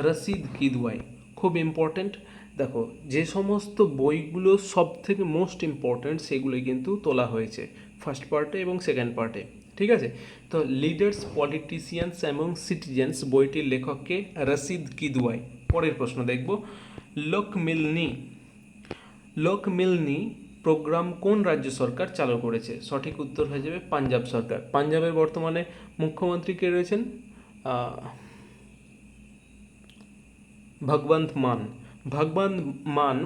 Speaker 1: রশিদ কিদওয়াই। খুব ইম্পর্ট্যান্ট। দেখো, যে সমস্ত বইগুলো সব থেকে মোস্ট ইম্পর্ট্যান্ট সেগুলোই কিন্তু তোলা হয়েছে ফার্স্ট পার্টে এবং সেকেন্ড পার্টে, ঠিক আছে। তো লিডার্স, পলিটিশিয়ানস এবং সিটিজেন্স বইটির লেখককে রশিদ কিদওয়াই। পরের প্রশ্ন দেখব। লোকমিলনি প্রোগ্রাম কোন রাজ্য সরকার চালু করেছে? সঠিক উত্তর হয়ে যাবে পাঞ্জাব সরকার। পাঞ্জাবের বর্তমানে মুখ্যমন্ত্রী কে রয়েছেন? ভগবন্ত মান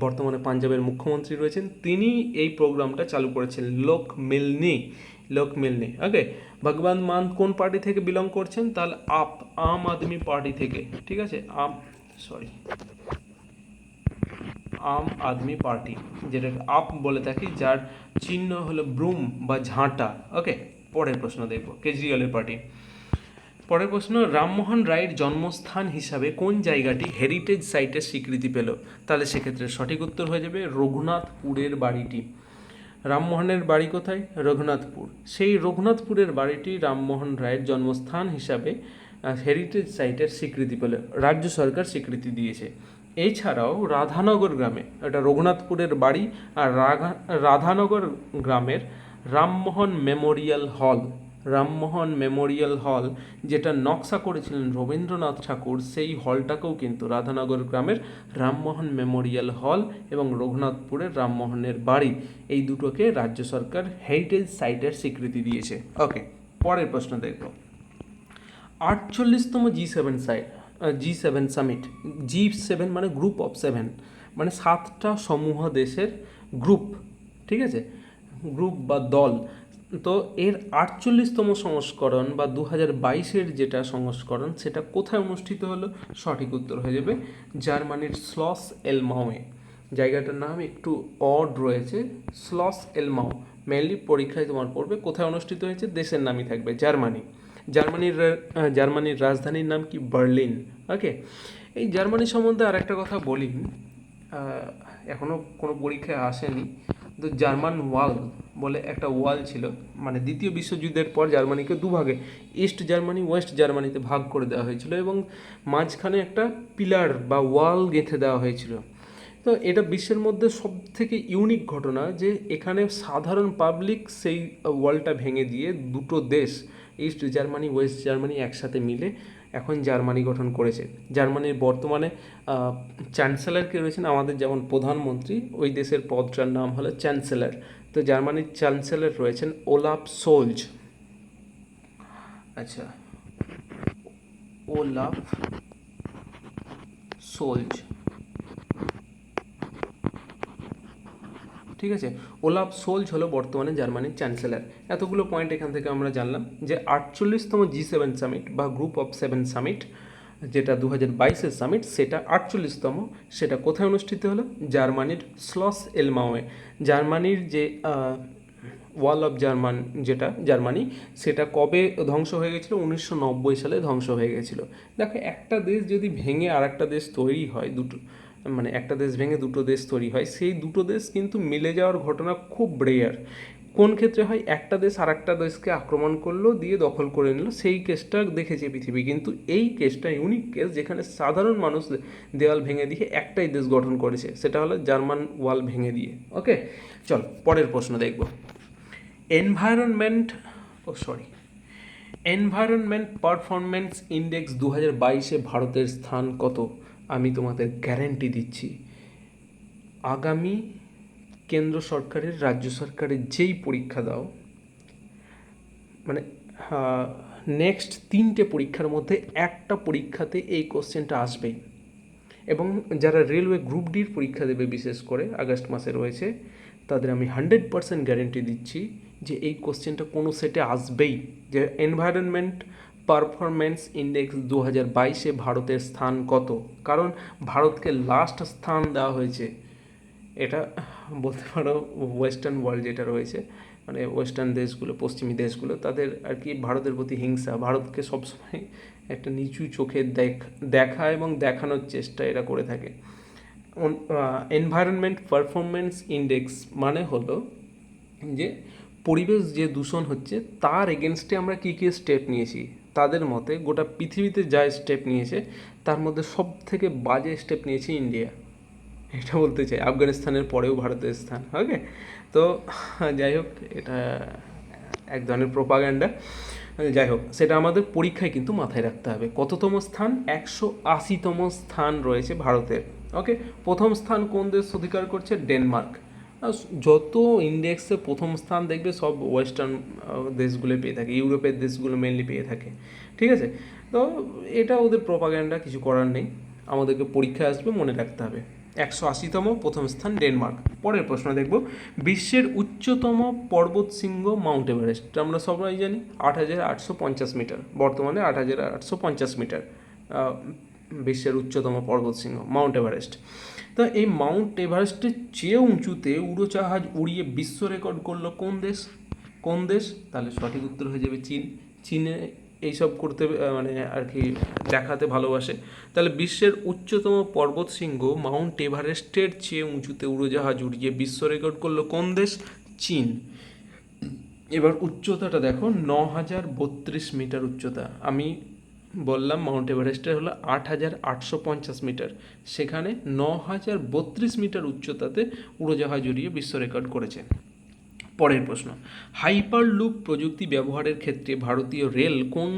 Speaker 1: বর্তমানে পাঞ্জাবের মুখ্যমন্ত্রী রয়েছেন, তিনি এই প্রোগ্রামটা চালু করেছেন, লোকমিলনি। ওকে, ভগবন্ত মান কোন পার্টি থেকে বিলং করছেন? তাহলে আম আদমি পার্টি থেকে, ঠিক আছে, আম আদমি পার্টি, যেটা আপ বলে থাকি, যার চিহ্ন হলো ব্রুম বা ঝাঁটা। ওকে, পরের প্রশ্ন দেখব। কেজরিওয়ালের পার্টি। পরের প্রশ্ন, রামমোহন রায়ের জন্মস্থান হিসাবে কোন জায়গাটি হেরিটেজ সাইটের স্বীকৃতি পেল? তাহলে সেক্ষেত্রে সঠিক উত্তর হয়ে যাবে রঘুনাথপুরের বাড়িটি। রামমোহনের বাড়ি কোথায়? রঘুনাথপুর। সেই রঘুনাথপুরের বাড়িটি রামমোহন রায়ের জন্মস্থান হিসাবে হেরিটেজ সাইটের স্বীকৃতি পেল, রাজ্য সরকার স্বীকৃতি দিয়েছে। এছাড়াও রাধানগর গ্রামে, এটা রঘুনাথপুরের বাড়ি, আর রাধানগর গ্রামের রামমোহন মেমোরিয়াল হল, যেটা নকশা করেছিলেন রবীন্দ্রনাথ ঠাকুর, সেই হলটাকেও কিন্তু রাধানগর গ্রামের রামমোহন মেমোরিয়াল হল এবং রঘুনাথপুরের রামমোহনের বাড়ি, এই দুটোকে রাজ্য সরকার হেরিটেজ সাইটের স্বীকৃতি দিয়েছে। ওকে, পরের প্রশ্ন দেখব। 48তম G7 সামিট। G7 মানে গ্রুপ অফ 7, মানে 7টা সমূহ দেশের গ্রুপ, ঠিক আছে, গ্রুপ বা দল। তো এর 48তম সংস্করণ বা 2022-এর যেটা সংস্করণ, সেটা কোথায় অনুষ্ঠিত হলো? সঠিক উত্তর হয়ে যাবে জার্মানির স্লস এলমাউয়ে। জায়গাটার নাম একটু অড রয়েছে, স্লস এলমাউ। মেনলি পরীক্ষায় তোমার পড়বে কোথায় অনুষ্ঠিত হয়েছে, দেশের নামই থাকবে জার্মানি। জার্মানির রাজধানীর নাম কি? বার্লিন। ওকে, এই জার্মানি সম্বন্ধে আর একটা কথা বলি, এখনও কোনো পরীক্ষায় আসেনি, তো জার্মান ওয়াল বলে একটা ওয়াল ছিল, মানে দ্বিতীয় বিশ্বযুদ্ধের পর জার্মানিকে দুভাগে, ইস্ট জার্মানি, ওয়েস্ট জার্মানিতে ভাগ করে দেওয়া হয়েছিল এবং মাঝখানে একটা পিলার বা ওয়াল গেঁথে দেওয়া হয়েছিল। তো এটা বিশ্বের মধ্যে সবথেকে ইউনিক ঘটনা যে এখানে সাধারণ পাবলিক সেই ওয়ালটা ভেঙে দিয়ে দুটো দেশ, ইস্ট জার্মানি, ওয়েস্ট জার্মানি, একসাথে মিলে এখন জার্মানি গঠন করেছে। জার্মানির বর্তমানে চ্যান্সেলর কে রয়েছেন, আমাদের যেমন প্রধানমন্ত্রী, ওই দেশের পদটার নাম হলো চ্যান্সেলর। তো জার্মানির চ্যান্সেলর রয়েছেন ওলাফ সোলজ। আচ্ছা, ওলাফ সোলজ, ঠিক আছে, ওলাফ সোলজ হলো বর্তমানে জার্মানির চ্যান্সেলর। এতগুলো পয়েন্ট এখান থেকে আমরা জানলাম যে 48তম G7 সামিট বা গ্রুপ অফ 7 সামিট, যেটা 2022-এর সামিট, সেটা 48তম, সেটা কোথায় অনুষ্ঠিত হলো? জার্মানির স্লস এলমাউয়ে। জার্মানির যে ওয়াল অফ জার্মানি সেটা কবে ধ্বংস হয়ে গেছিলো? 1990 সালে ধ্বংস হয়ে গেছিলো। দেখো, একটা দেশ যদি ভেঙে আর একটা দেশ তৈরি হয়, মানে একটা দেশ ভেঙে দুটো দেশ তৈরি হয়, সেই দুটো দেশ কিন্তু মিলে যাওয়ার ঘটনা খুব রেয়ার। কোন ক্ষেত্রে হয়? একটা দেশ আর একটা দেশকে আক্রমণ করলো, দিয়ে দখল করে নিল, সেই কেসটা দেখেছে পৃথিবী। কিন্তু এই কেসটা ইউনিক কেস, যেখানে সাধারণ মানুষ দেওয়াল ভেঙে দিয়ে একটাই দেশ গঠন করেছে, সেটা হলো জার্মান ওয়াল ভেঙে দিয়ে। ওকে, চল পরের প্রশ্ন দেখব। এনভায়রনমেন্ট পারফরমেন্স ইন্ডেক্স 2022-এ ভারতের স্থান কত? আমি তোমাদের গ্যারেন্টি দিচ্ছি, আগামী কেন্দ্র সরকারের, রাজ্য সরকারের যেই পরীক্ষা দাও, মানে নেক্সট 3টে পরীক্ষার মধ্যে একটা পরীক্ষাতে এই কোশ্চেনটা আসবেই। এবং যারা রেলওয়ে গ্রুপ ডির পরীক্ষা দেবে, বিশেষ করে আগস্ট মাসে রয়েছে, তাদের আমি 100% গ্যারেন্টি দিচ্ছি যে এই কোশ্চেনটা কোনো সেটে আসবেই, যে এনভায়রনমেন্ট পারফরমেন্স ইন্ডেক্স 2022-এ ভারতের স্থান কত। কারণ ভারতকে লাস্ট স্থান দেওয়া হয়েছে, এটা বলতে পারো ওয়েস্টার্ন ওয়ার্ল্ড যেটা রয়েছে, মানে ওয়েস্টার্ন দেশগুলো, পশ্চিমী দেশগুলো, তাদের আর কি ভারতের প্রতি হিংসা, ভারতকে সবসময় একটা নিচু চোখে দেখা এবং দেখানোর চেষ্টা এরা করে থাকে। এনভায়রনমেন্ট পারফরমেন্স ইন্ডেক্স মানে হলো যে পরিবেশ যে দূষণ হচ্ছে তার এগেনস্টে আমরা কী কী স্টেপ নিয়েছি। তাদের মতে গোটা পৃথিবীতে যা স্টেপ নিয়েছে তার মধ্যে সব থেকে বাজে স্টেপ নিয়েছে ইন্ডিয়া, এটা বলতে চাই। আফগানিস্তানের পরেও ভারতের স্থান। ওকে, তো যাই হোক, এটা এক ধরনের প্রোপাগ্যান্ডা। যাই হোক, সেটা আমাদের পরীক্ষায় কিন্তু মাথায় রাখতে হবে। কততম স্থান? 180তম স্থান রয়েছে ভারতের। ওকে, প্রথম স্থান কোন দেশ অধিকার করছে? ডেনমার্ক। যত ইন্ডেক্সে প্রথম স্থান দেখবে সব ওয়েস্টার্ন দেশগুলো পেয়ে থাকে, ইউরোপের দেশগুলো মেনলি পেয়ে থাকে। ঠিক আছে, তো এটা ওদের প্রোপাগ্যান্ডা, কিছু করার নেই, আমাদেরকে পরীক্ষায় আসবে, মনে রাখতে হবে। 180তম প্রথম স্থান ডেনমার্ক। পরের প্রশ্ন দেখব, বিশ্বের উচ্চতম পর্বতশৃঙ্গ মাউন্ট এভারেস্ট। আমরা সবাই জানি 8850 মিটার, বর্তমানে 8850 মিটার বিশ্বের উচ্চতম পর্বতশৃঙ্গ মাউন্ট এভারেস্ট। তো এই মাউন্ট এভারেস্টের চেয়ে উঁচুতে উড়োজাহাজ উড়িয়ে বিশ্ব রেকর্ড করলো কোন দেশ? তাহলে সঠিক উত্তর হয়ে যাবে চীন। চীনে এইসব করতে মানে আর কি দেখাতে ভালোবাসে। তাহলে বিশ্বের উচ্চতম পর্বতশৃঙ্গ মাউন্ট এভারেস্টের চেয়ে উঁচুতে উড়োজাহাজ উড়িয়ে বিশ্ব রেকর্ড করলো কোন দেশ? চীন। এবার উচ্চতাটা দেখো, 9032 মিটার উচ্চতা। আমি বললাম মাউন্ট এভারেস্টের হলো 8850 মিটার, সেখানে 9032 মিটার উচ্চতাতে উড়োজাহাজ উড়িয়ে বিশ্ব রেকর্ড করেছে। পরের প্রশ্ন, হাইপার লুপ প্রযুক্তি ব্যবহারের ক্ষেত্রে ভারতীয় রেল কোন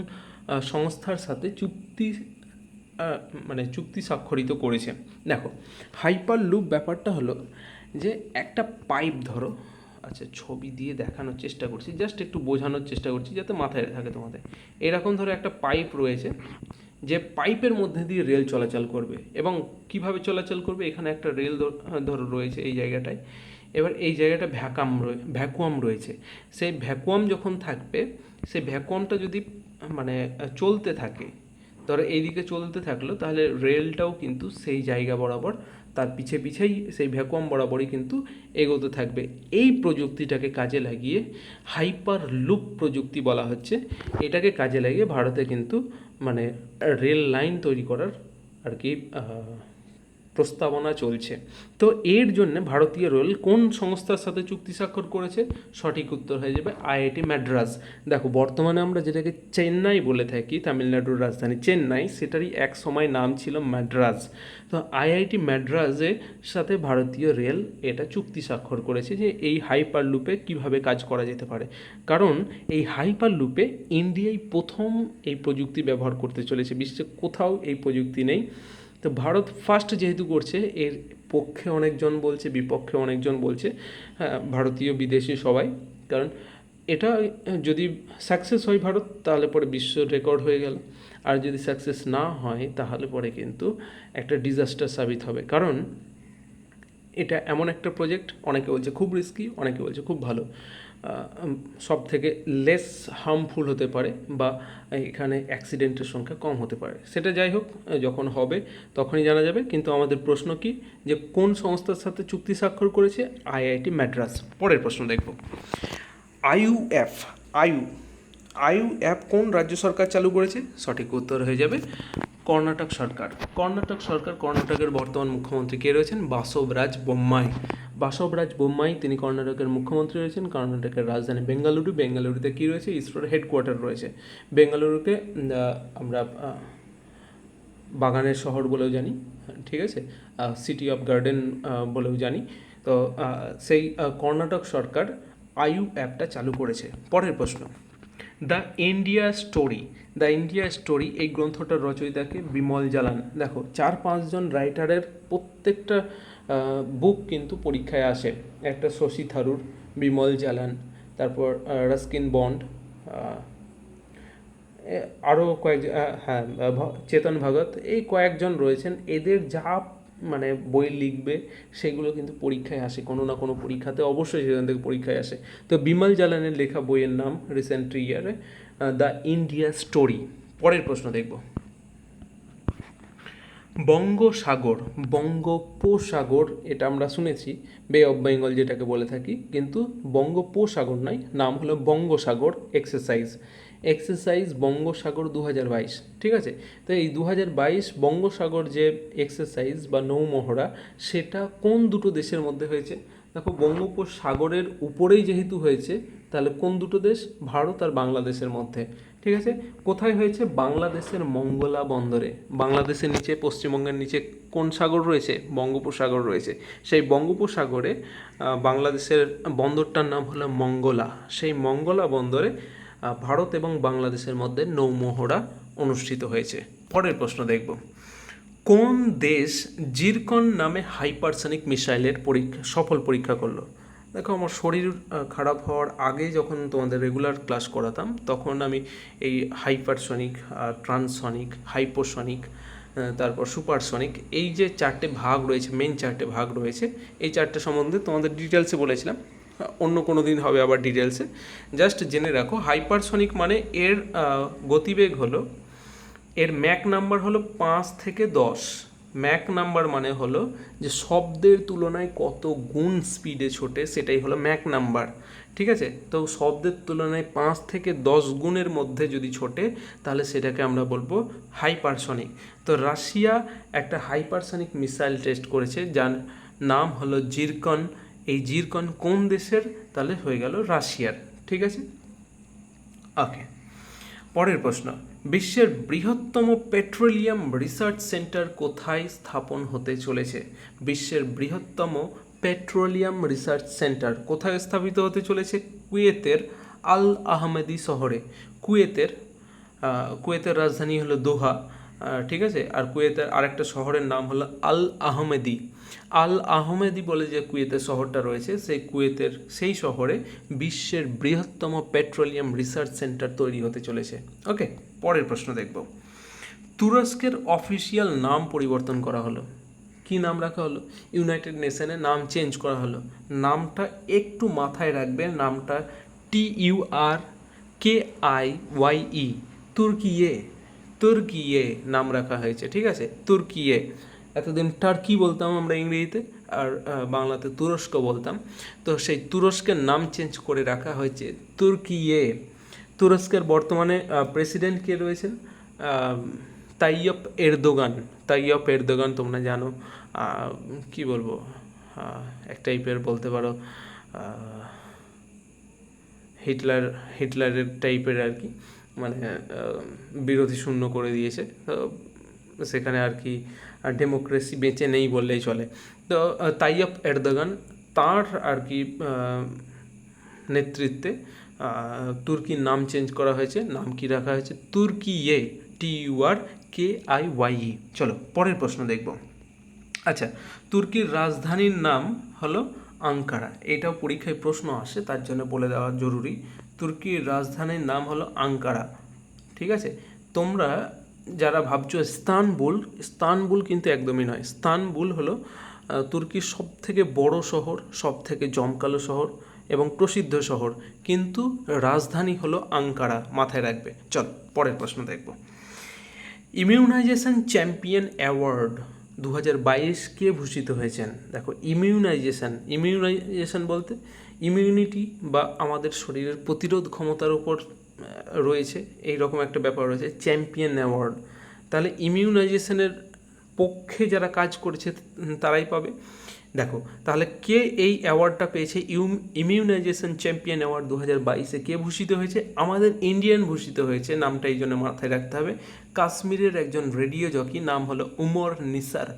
Speaker 1: সংস্থার সাথে চুক্তি স্বাক্ষরিত করেছে? দেখো, হাইপার লুপ ব্যাপারটা হলো যে একটা পাইপ ধরো, আচ্ছা ছবি দিয়ে দেখানোর চেষ্টা করছি, জাস্ট একটু বোঝানোর চেষ্টা করছি যাতে মাথায় থাকে তোমাদের। এরকম ধরো একটা পাইপ রয়েছে, যে পাইপের মধ্যে দিয়ে রেল চলাচল করবে। এবং কিভাবে চলাচল করবে? এখানে একটা রেল ধরো রয়েছে এই জায়গাটায়। এবার এই জায়গাটা ভ্যাকুয়াম রয়েছে। সেই ভ্যাকুয়াম যখন থাকবে, সেই ভ্যাকুয়ামটা যদি মানে চলতে থাকে, ধরো এইদিকে চলতে থাকলো, তাহলে রেলটাও কিন্তু সেই জায়গা বরাবর তার পিছেই সেই ভ্যাকুয়াম বরাবরই কিন্তু এগোতে থাকবে। এই প্রযুক্তিটাকে কাজে লাগিয়ে হাইপার লুপ প্রযুক্তি বলা হচ্ছে। এটাকে কাজে লাগিয়ে ভারতে কিন্তু মানে রেল লাইন তৈরি করার আর কি প্রস্তাবনা চলছে। তো এর জন্য ভারতীয় রেল কোন সংস্থার সাথে চুক্তি স্বাক্ষর করেছে? সঠিক উত্তর হয়ে যাবে আইআইটি মাদ্রাজ। দেখো, বর্তমানে আমরা যেটাকে চেন্নাই বলে থাকি, তামিলনাড়ুর রাজধানী চেন্নাই, সেটারই এক সময় নাম ছিল মাদ্রাজ। তো আইআইটি মাদ্রাজের সাথে ভারতীয় রেল এটা চুক্তি স্বাক্ষর করেছে যে এই হাইপার লুপে কীভাবে কাজ করা যেতে পারে। কারণ এই হাইপার লুপে ইন্ডিয়াই প্রথম এই প্রযুক্তি ব্যবহার করতে চলেছে, বিশ্বে কোথাও এই প্রযুক্তি নেই। তো ভারত ফার্স্ট যেহেতু করছে, এর পক্ষে অনেকজন বলছে, বিপক্ষে অনেকজন বলছে, হ্যাঁ ভারতীয় বিদেশি সবাই। কারণ এটা যদি সাকসেস হয় ভারত, তাহলে পরে বিশ্ব রেকর্ড হয়ে গেল। আর যদি সাকসেস না হয়, তাহলে পরে কিন্তু একটা ডিজাস্টার সাবিত হবে। কারণ এটা এমন একটা প্রজেক্ট, অনেকে বলছে খুব রিস্কি, অনেকে বলছে খুব ভালো, সব থেকে লেস হার্মফুল হতে পারে, বা এখানে অ্যাক্সিডেন্টের সংখ্যা কম হতে পারে। সেটা যাই হোক, যখন হবে তখনই জানা যাবে। কিন্তু আমাদের প্রশ্ন কি, যে কোন সংস্থার সাথে চুক্তি স্বাক্ষর করেছে? আইআইটি মাদ্রাজ। পরের প্রশ্ন দেখব, আইইউএফ, আয়ু আইইউএফ কোন রাজ্য সরকার চালু করেছে? সঠিক উত্তর হয়ে যাবে কর্ণাটক সরকার। কর্ণাটকের বর্তমান মুখ্যমন্ত্রী কে রয়েছেন? বাসবরাজ বোম্মাই। বাসবরাজ বোম্মাই তিনি কর্ণাটকের মুখ্যমন্ত্রী রয়েছেন। কর্ণাটকের রাজধানী বেঙ্গালুরুতে কী রয়েছে? ইসরোর হেডকোয়ার্টার রয়েছে। বেঙ্গালুরুকে আমরা বাগানের শহর বলেও জানি, ঠিক আছে, সিটি অফ গার্ডেন বলেও জানি। তো সেই কর্ণাটক সরকার আইইউএফটা চালু করেছে। পরের প্রশ্ন, দ্য ইন্ডিয়া স্টোরি এই গ্রন্থটার রচয়িতাকে? বিমল জালান। দেখো 4-5 জন রাইটারের প্রত্যেকটা বুক কিন্তু পরীক্ষায় আসে। একটা শশী থারুর, বিমল জালান, তারপর রাস্কিন বন্ড, আরও চেতন ভগত, এই কয়েকজন রয়েছেন। এদের যা মানে বই লিখবে সেগুলো কিন্তু পরীক্ষায় আসে, কোনো না কোনো পরীক্ষাতে অবশ্যই সেখান থেকে পরীক্ষায় আসে। তো বিমল জালানের লেখা বইয়ের নাম রিসেন্ট ইয়ারে দ্য ইন্ডিয়া স্টোরি। পরের প্রশ্ন দেখব, বঙ্গোপসাগর, এটা আমরা শুনেছি বে অফ বেঙ্গল যেটাকে বলে থাকি, কিন্তু বঙ্গোপসাগর নয়, নাম হলো বঙ্গোসাগর এক্সারসাইজ বঙ্গোসাগর 2022, ঠিক আছে। তো এই 2022 বঙ্গোসাগর যে এক্সারসাইজ বা নৌমহড়া, সেটা কোন দুটো দেশের মধ্যে হয়েছে? দেখো বঙ্গোপসাগরের উপরেই যেহেতু হয়েছে, তাহলে কোন দুটো দেশ? ভারত আর বাংলাদেশের মধ্যে, ঠিক আছে। কোথায় হয়েছে? বাংলাদেশের মঙ্গলা বন্দরে। বাংলাদেশের নিচে, পশ্চিমবঙ্গের নিচে কোন সাগর রয়েছে? বঙ্গোপসাগর রয়েছে। সেই বঙ্গোপসাগরে বাংলাদেশের বন্দরটার নাম হলো মঙ্গলা। সেই মঙ্গলা বন্দরে ভারত এবং বাংলাদেশের মধ্যে নৌমহড়া অনুষ্ঠিত হয়েছে। পরের প্রশ্ন দেখব, কোন দেশ জিরকন নামে হাইপারসনিক মিসাইলের সফল পরীক্ষা করলো? দেখো আমার শরীর খারাপ হওয়ার আগে যখন তোমাদের রেগুলার ক্লাস করাতাম, তখন আমি এই হাইপারসনিক, ট্রান্সসনিক, হাইপোসনিক, তারপর সুপারসনিক, এই যে 4টে ভাগ রয়েছে, মেন 4টে ভাগ রয়েছে, এই 4টে সম্বন্ধে তোমাদের ডিটেলসে বলেছিলাম। অন্য কোনো দিন হবে আবার ডিটেলসে, জাস্ট জেনে রাখো। হাইপারসনিক মানে এর গতিবেগ হলো, এর ম্যাক নাম্বার হলো 5 থেকে 10। ম্যাক নাম্বার মানে হলো যে শব্দের তুলনায় কত গুণ স্পিডে ছোটে, সেটাই হলো ম্যাক নাম্বার, ঠিক আছে। তো শব্দের তুলনায় 5 থেকে 10 গুণের মধ্যে যদি ছোটে, তাহলে সেটাকে আমরা বলবো হাইপারসনিক। তো রাশিয়া একটা হাইপারসনিক মিসাইল টেস্ট করেছে, যার নাম হলো জিরকন। এই জিরকন কোন দেশের? তাহলে হয়ে গেল রাশিয়ার, ঠিক আছে। ওকে, পরের প্রশ্ন, বিশ্বের বৃহত্তম পেট্রোলিয়াম রিসার্চ সেন্টার কোথায় স্থাপন হতে চলেছে? বিশ্বের বৃহত্তম পেট্রোলিয়াম রিসার্চ সেন্টার কোথায় স্থাপিত হতে চলেছে? কুয়েতের আল আহমেদি শহরে। কুয়েতের রাজধানী হলো দোহা, ঠিক আছে। আর কুয়েতের আরেকটা শহরের নাম হলো আল আহমেদি বলে যে কুয়েতের শহরটা রয়েছে, সেই শহরে বিশ্বের বৃহত্তম পেট্রোলিয়াম রিসার্চ সেন্টার তৈরি হতে চলেছে। ওকে, পরের প্রশ্ন দেখব, তুরস্কের অফিসিয়াল নাম পরিবর্তন করা হলো। কি নাম রাখা হলো? ইউনাইটেড নেশনে নাম চেঞ্জ করা হলো। নামটা একটু মাথায় রাখবে, নামটা TURKIYE, তুর্কিয়ে নাম রাখা হয়েছে, ঠিক আছে। তুর্কিয়ে, এতদিন টার্কি বলতাম আমরা ইংরেজিতে, আর বাংলাতে তুরস্ক বলতাম। তো সেই তুরস্কের নাম চেঞ্জ করে রাখা হয়েছে তুর্কিয়ে। তুরস্কের বর্তমানে প্রেসিডেন্ট কে রয়েছেন? তাইয়্যিপ এরদোগান, তোমরা জানো, কি বলবো, এক টাইপের বলতে পারো হিটলারের টাইপের আর কি, মানে বিরোধী শূন্য করে দিয়েছে। তো সেখানে আর কি ডেমোক্রেসি বেঁচে নেই বললেই চলে। তো তাইয়্যিপ এরদোগান, তার আর কি নেতৃত্বে তুর্কির নাম চেঞ্জ করা হয়েছে। নাম কি রাখা হয়েছে? Turkiye, TURKIYE। চলো পরের প্রশ্ন দেখব। আচ্ছা, তুর্কির রাজধানীর নাম হলো আঙ্কারা। এটাও পরীক্ষায় প্রশ্ন আসে, তার জন্য বলে দেওয়া জরুরি। তুর্কির রাজধানীর নাম হলো আঙ্কারা, ঠিক আছে। তোমরা যারা ভাবছো ইস্তানবুল কিন্তু একদমই নয়। ইস্তানবুল হলো তুর্কির সব থেকে বড় শহর, সব থেকে জমকালো শহর এবং প্রসিদ্ধ শহর, কিন্তু রাজধানী হলো আঙ্কারা, মাথায় রাখবে। চল পরের প্রশ্ন দেখব, ইমিউনাইজেশন চ্যাম্পিয়ন অ্যাওয়ার্ড 2022 কে ভূষিত হয়েছেন? দেখো, ইমিউনাইজেশন বলতে ইমিউনিটি বা আমাদের শরীরের প্রতিরোধ ক্ষমতার উপর রয়েছে, এই রকম একটা ব্যাপার রয়েছে, চ্যাম্পিয়ন অ্যাওয়ার্ড। তাহলে ইমিউনাইজেশনের পক্ষে যারা কাজ করেছে তারাই পাবে। দেখো তাহলে কে এই অ্যাওয়ার্ডটা পেয়েছে? ইমিউনাইজেশন চ্যাম্পিয়ন অ্যাওয়ার্ড 2022-এ কে ভূষিত হয়েছে? আমাদের ইন্ডিয়ান ভূষিত হয়েছে। নামটা এই জন্য মাথায় রাখতে হবে। কাশ্মীরের একজন রেডিও জকি, নাম হলো উমর নিসার।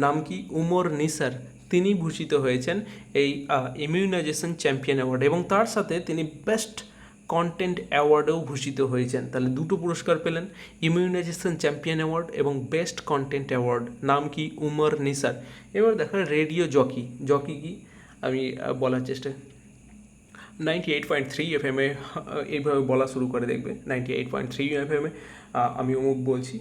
Speaker 1: নাম কি? উমর নিসার। তিনি ভূষিত হয়েছেন এই ইমিউনাইজেশন চ্যাম্পিয়ন অ্যাওয়ার্ড, এবং তার সাথে তিনি বেস্ট কন্টেন্ট অ্যাওয়ার্ডেও ভূষিত হয়েছেন। তাহলে দুটো পুরস্কার পেলেন, ইমিউনাইজেশন চ্যাম্পিয়ন অ্যাওয়ার্ড এবং বেস্ট কন্টেন্ট অ্যাওয়ার্ড। নাম কি? উমর নিসার। এবার দেখো রেডিও জকি। জকি কি আমি বলার চেষ্টা 98.3 FM-এ এইভাবে বলা শুরু করে দেখবে। 98.3 FM-এ আমি অমুক বলছি,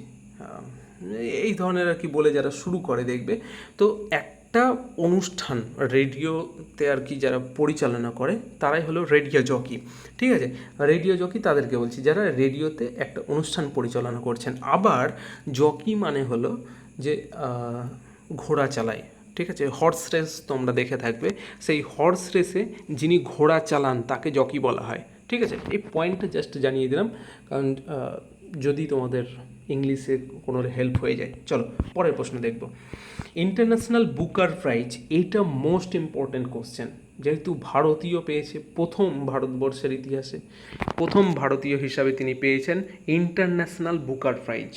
Speaker 1: এই ধরনের আর কি বলে যারা শুরু করে দেখবে। তো একটা অনুষ্ঠান রেডিওতে আর কি যারা পরিচালনা করে তারাই হলো রেডিও জকি। ঠিক আছে, রেডিও জকি তাদেরকে বলছি যারা রেডিওতে একটা অনুষ্ঠান পরিচালনা করছেন। আবার জকি মানে হলো যে ঘোড়া চালায়। ঠিক আছে, হর্স রেস তোমরা দেখে থাকবে, সেই হর্স রেসে যিনি ঘোড়া চালান তাকে জকি বলা হয়। ঠিক আছে, এই পয়েন্টটা জাস্ট জানিয়ে দিলাম, কারণ যদি তোমাদের ইংলিশে কোনো হেল্প হয়ে যায়। চলো পরের প্রশ্ন দেখব। ইন্টারন্যাশনাল বুকার প্রাইজ, এইটা মোস্ট ইম্পর্ট্যান্ট কোশ্চেন, যেহেতু ভারতীয় পেয়েছে, প্রথম ভারতবর্ষের ইতিহাসে প্রথম ভারতীয় হিসাবে তিনি পেয়েছেন ইন্টারন্যাশনাল বুকার প্রাইজ।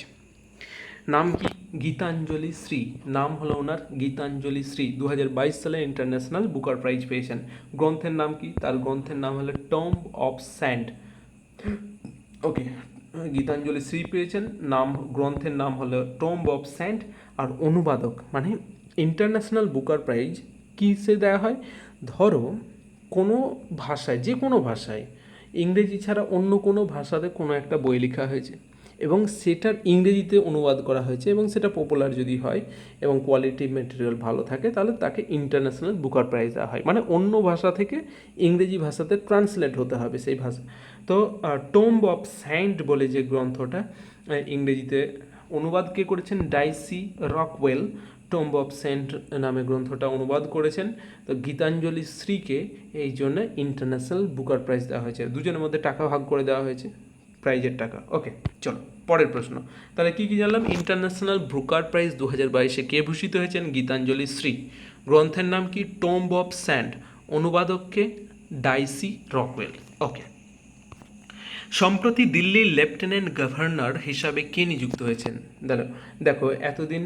Speaker 1: নাম কি? গীতাঞ্জলি শ্রী। নাম হলো ওনার গীতাঞ্জলি শ্রী। 2022 সালে ইন্টারন্যাশনাল বুকার প্রাইজ পেয়েছেন। গ্রন্থের নাম কি? তার গ্রন্থের নাম হলো টম্ব অফ স্যান্ড। ওকে, গীতাঞ্জলি শ্রী পেয়েছেন, নাম গ্রন্থের নাম হলো টম্ব অফ স্যান্ড। আর অনুবাদক মানে ইন্টারন্যাশনাল বুকার প্রাইজ কিসে দেওয়া হয়? ধরো কোনো ভাষায়, যে কোনো ভাষায়, ইংরেজি ছাড়া অন্য কোনো ভাষাতে কোনো একটা বই লেখা হয়েছে এবং সেটার ইংরেজিতে অনুবাদ করা হয়েছে এবং সেটা পপুলার যদি হয় এবং কোয়ালিটি ম্যাটেরিয়াল ভালো থাকে, তাহলে তাকে ইন্টারন্যাশনাল বুকার প্রাইজ দেওয়া হয়। মানে অন্য ভাষা থেকে ইংরেজি ভাষাতে ট্রান্সলেট হতে হবে সেই ভাষা। তো টম্ব অফ স্যান্ড বলে যে গ্রন্থটা ইংরেজিতে অনুবাদ কে করেছেন? Daisy Rockwell Tomb of Sand নামে গ্রন্থটা অনুবাদ করেছেন। তো গীতাঞ্জলি শ্রীকে এই জন্য ইন্টারন্যাশনাল বুকার প্রাইজ দেওয়া হয়েছে। দুজনের মধ্যে টাকা ভাগ করে দেওয়া হয়েছে, প্রাইজের টাকা। ওকে, চলো পরের প্রশ্ন। তাহলে কী কী জানলাম? ইন্টারন্যাশনাল বুকার প্রাইজ 2022-এ কে ভূষিত হয়েছেন? গীতাঞ্জলি শ্রী। গ্রন্থের নাম কি? Tomb of sand. অনুবাদককে? Daisy Rockwell. ওকে, সম্প্রতি দিল্লির লেফটেন্যান্ট গভর্নর হিসাবে কে নিযুক্ত হয়েছেন? দেখো এতদিন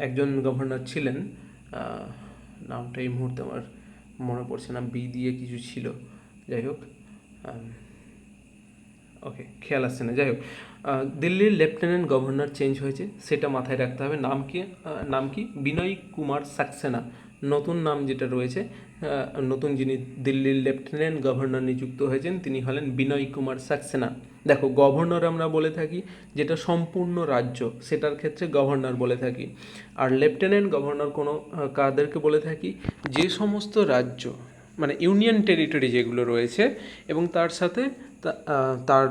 Speaker 1: একজন গভর্নর ছিলেন, নামটা এই মুহূর্তে আমার মনে পড়ছে না, বি দিয়ে কিছু ছিল, যাই হোক, ওকে খেয়াল আসছে না, যাই হোক, দিল্লির লেফটেন্যান্ট গভর্নর চেঞ্জ হয়েছে, সেটা মাথায় রাখতে হবে। নাম কি? বিনয় কুমার সাক্সেনা। নতুন নাম যেটা রয়েছে, নতুন যিনি দিল্লির লেফটেন্যান্ট গভর্নর নিযুক্ত হয়েছেন তিনি হলেন বিনয় কুমার সাক্সেনা। দেখো গভর্নর আমরা বলে থাকি যেটা সম্পূর্ণ রাজ্য, সেটার ক্ষেত্রে গভর্নর বলে থাকি। আর লেফটেন্যান্ট গভর্নর কোনো কাদেরকে বলে থাকি? যে সমস্ত রাজ্য মানে ইউনিয়ন টেরিটরি যেগুলো রয়েছে এবং তার সাথে তার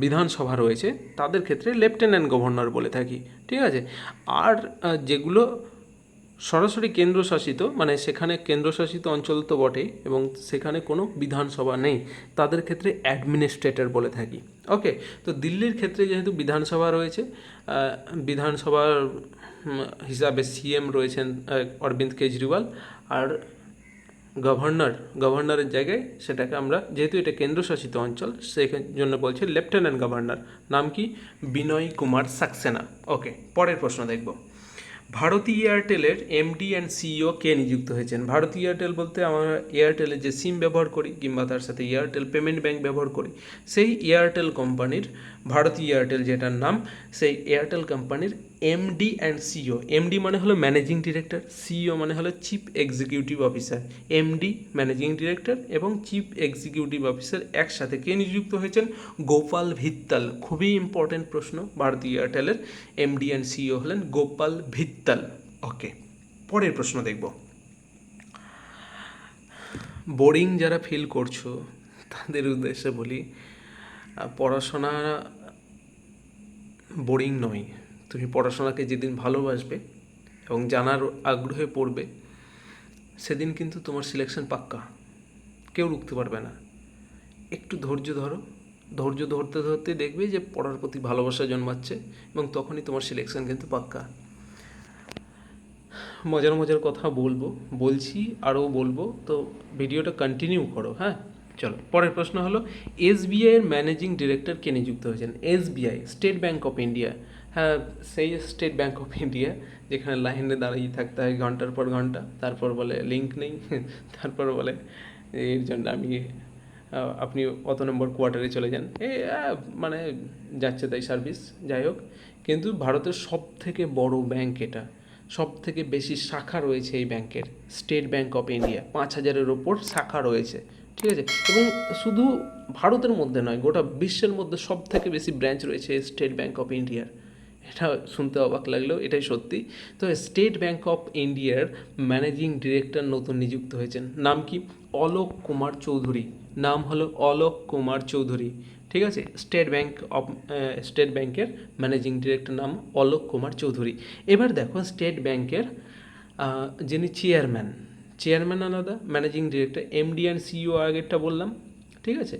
Speaker 1: বিধানসভা রয়েছে, তাদের ক্ষেত্রে লেফটেন্যান্ট গভর্নর বলে থাকি। ঠিক আছে, আর যেগুলো সরাসরি কেন্দ্রশাসিত, মানে সেখানে কেন্দ্রশাসিত অঞ্চল তো বটেই এবং সেখানে কোনো বিধানসভা নেই, তাদের ক্ষেত্রে অ্যাডমিনিস্ট্রেটর বলে থাকি। ওকে, তো দিল্লির ক্ষেত্রে যেহেতু বিধানসভা রয়েছে, বিধানসভার হিসাবে সিএম রয়েছেন অরবিন্দ কেজরিওয়াল, আর গভর্নরের জায়গায় সেটাকে আমরা, যেহেতু এটা কেন্দ্রশাসিত অঞ্চল সেই জন্য বলছি লেফটেন্যান্ট গভর্নর। নাম কি? বিনয় কুমার সাক্সেনা। ওকে, পরের প্রশ্ন দেখব। ভারতী এয়ারটেলের এমডি অ্যান্ড সিইও কে নিযুক্ত হয়েছেন? ভারতী এয়ারটেল বলতে আমরা এয়ারটেলের যে সিম ব্যবহার করি কিংবা তার সাথে এয়ারটেল পেমেন্ট ব্যাঙ্ক ব্যবহার করি, সেই এয়ারটেল কোম্পানির, ভারতী এয়ারটেল যেটার নাম, সেই এয়ারটেল কোম্পানির এমডি অ্যান্ড সিইও। এমডি মানে হলো ম্যানেজিং ডিরেক্টর, সিইও মানে হলো chief executive officer. MD managing director এবং চিফ এক্সিকিউটিভ অফিসার একসাথে কে নিযুক্ত হয়েছেন? গোপাল ভিত্তাল। খুবই ইম্পর্টেন্ট প্রশ্ন। ভারতী এয়ারটেলের এমডি অ্যান্ড সিইও হলেন গোপাল ভিত্তাল। ওকে, পরের প্রশ্ন দেখব। বোরিং যারা ফিল করছো তাদের উদ্দেশ্যে বলি, পড়াশোনা বোরিং নয়। তুমি পড়াশোনাকে যেদিন ভালোবাসবে এবং জানার আগ্রহে পড়বে, সেদিন কিন্তু তোমার সিলেকশন পাক্কা, কেউ রুখতে পারবে না। একটু ধৈর্য ধরো, ধৈর্য ধরতে ধরতে দেখবে যে পড়ার প্রতি ভালোবাসা জন্মাচ্ছে এবং তখনই তোমার সিলেকশন কিন্তু পাক্কা। মজার মজার কথা বলছি আরও বলবো, তো ভিডিওটা কন্টিনিউ করো। হ্যাঁ, চলো পরের প্রশ্ন হলো, এসবিআই এর ম্যানেজিং ডিরেক্টর কে নিযুক্ত হয়েছেন? SBI, state bank of India. হ্যাঁ, সেই স্টেট ব্যাঙ্ক অফ ইন্ডিয়া যেখানে লাইনে দাঁড়িয়ে থাকতে হয় ঘন্টার পর ঘন্টা, তারপর বলে লিঙ্ক নেই, তারপর বলে এর জন্য আপনি অত নম্বর কোয়ার্টারে চলে যান, মানে যাচ্ছে তাই সার্ভিস। যাই হোক, কিন্তু ভারতের সব থেকে বড় ব্যাঙ্ক এটা, সব থেকে বেশি শাখা রয়েছে এই ব্যাংকের, স্টেট ব্যাঙ্ক অফ ইন্ডিয়া। 5,000-এর ওপর শাখা রয়েছে, ঠিক আছে? এবং শুধু ভারতের মধ্যে নয়, গোটা বিশ্বের মধ্যে সব থেকে বেশি ব্রাঞ্চ রয়েছে স্টেট ব্যাঙ্ক অফ ইন্ডিয়ার। এটা শুনতে অবাক লাগলেও এটাই সত্যি। তো স্টেট ব্যাঙ্ক অফ ইন্ডিয়ার ম্যানেজিং ডিরেক্টর নতুন নিযুক্ত হয়েছেন, নাম কি? অলোক কুমার চৌধুরী। নাম হলো অলোক কুমার চৌধুরী, ঠিক আছে? স্টেট ব্যাংকের ম্যানেজিং ডিরেক্টর নাম অলোক কুমার চৌধুরী। এবার দেখো স্টেট ব্যাংকের যিনি চেয়ারম্যান আলাদা, managing director, MD and CEO আগেরটা বললাম, ঠিক আছে?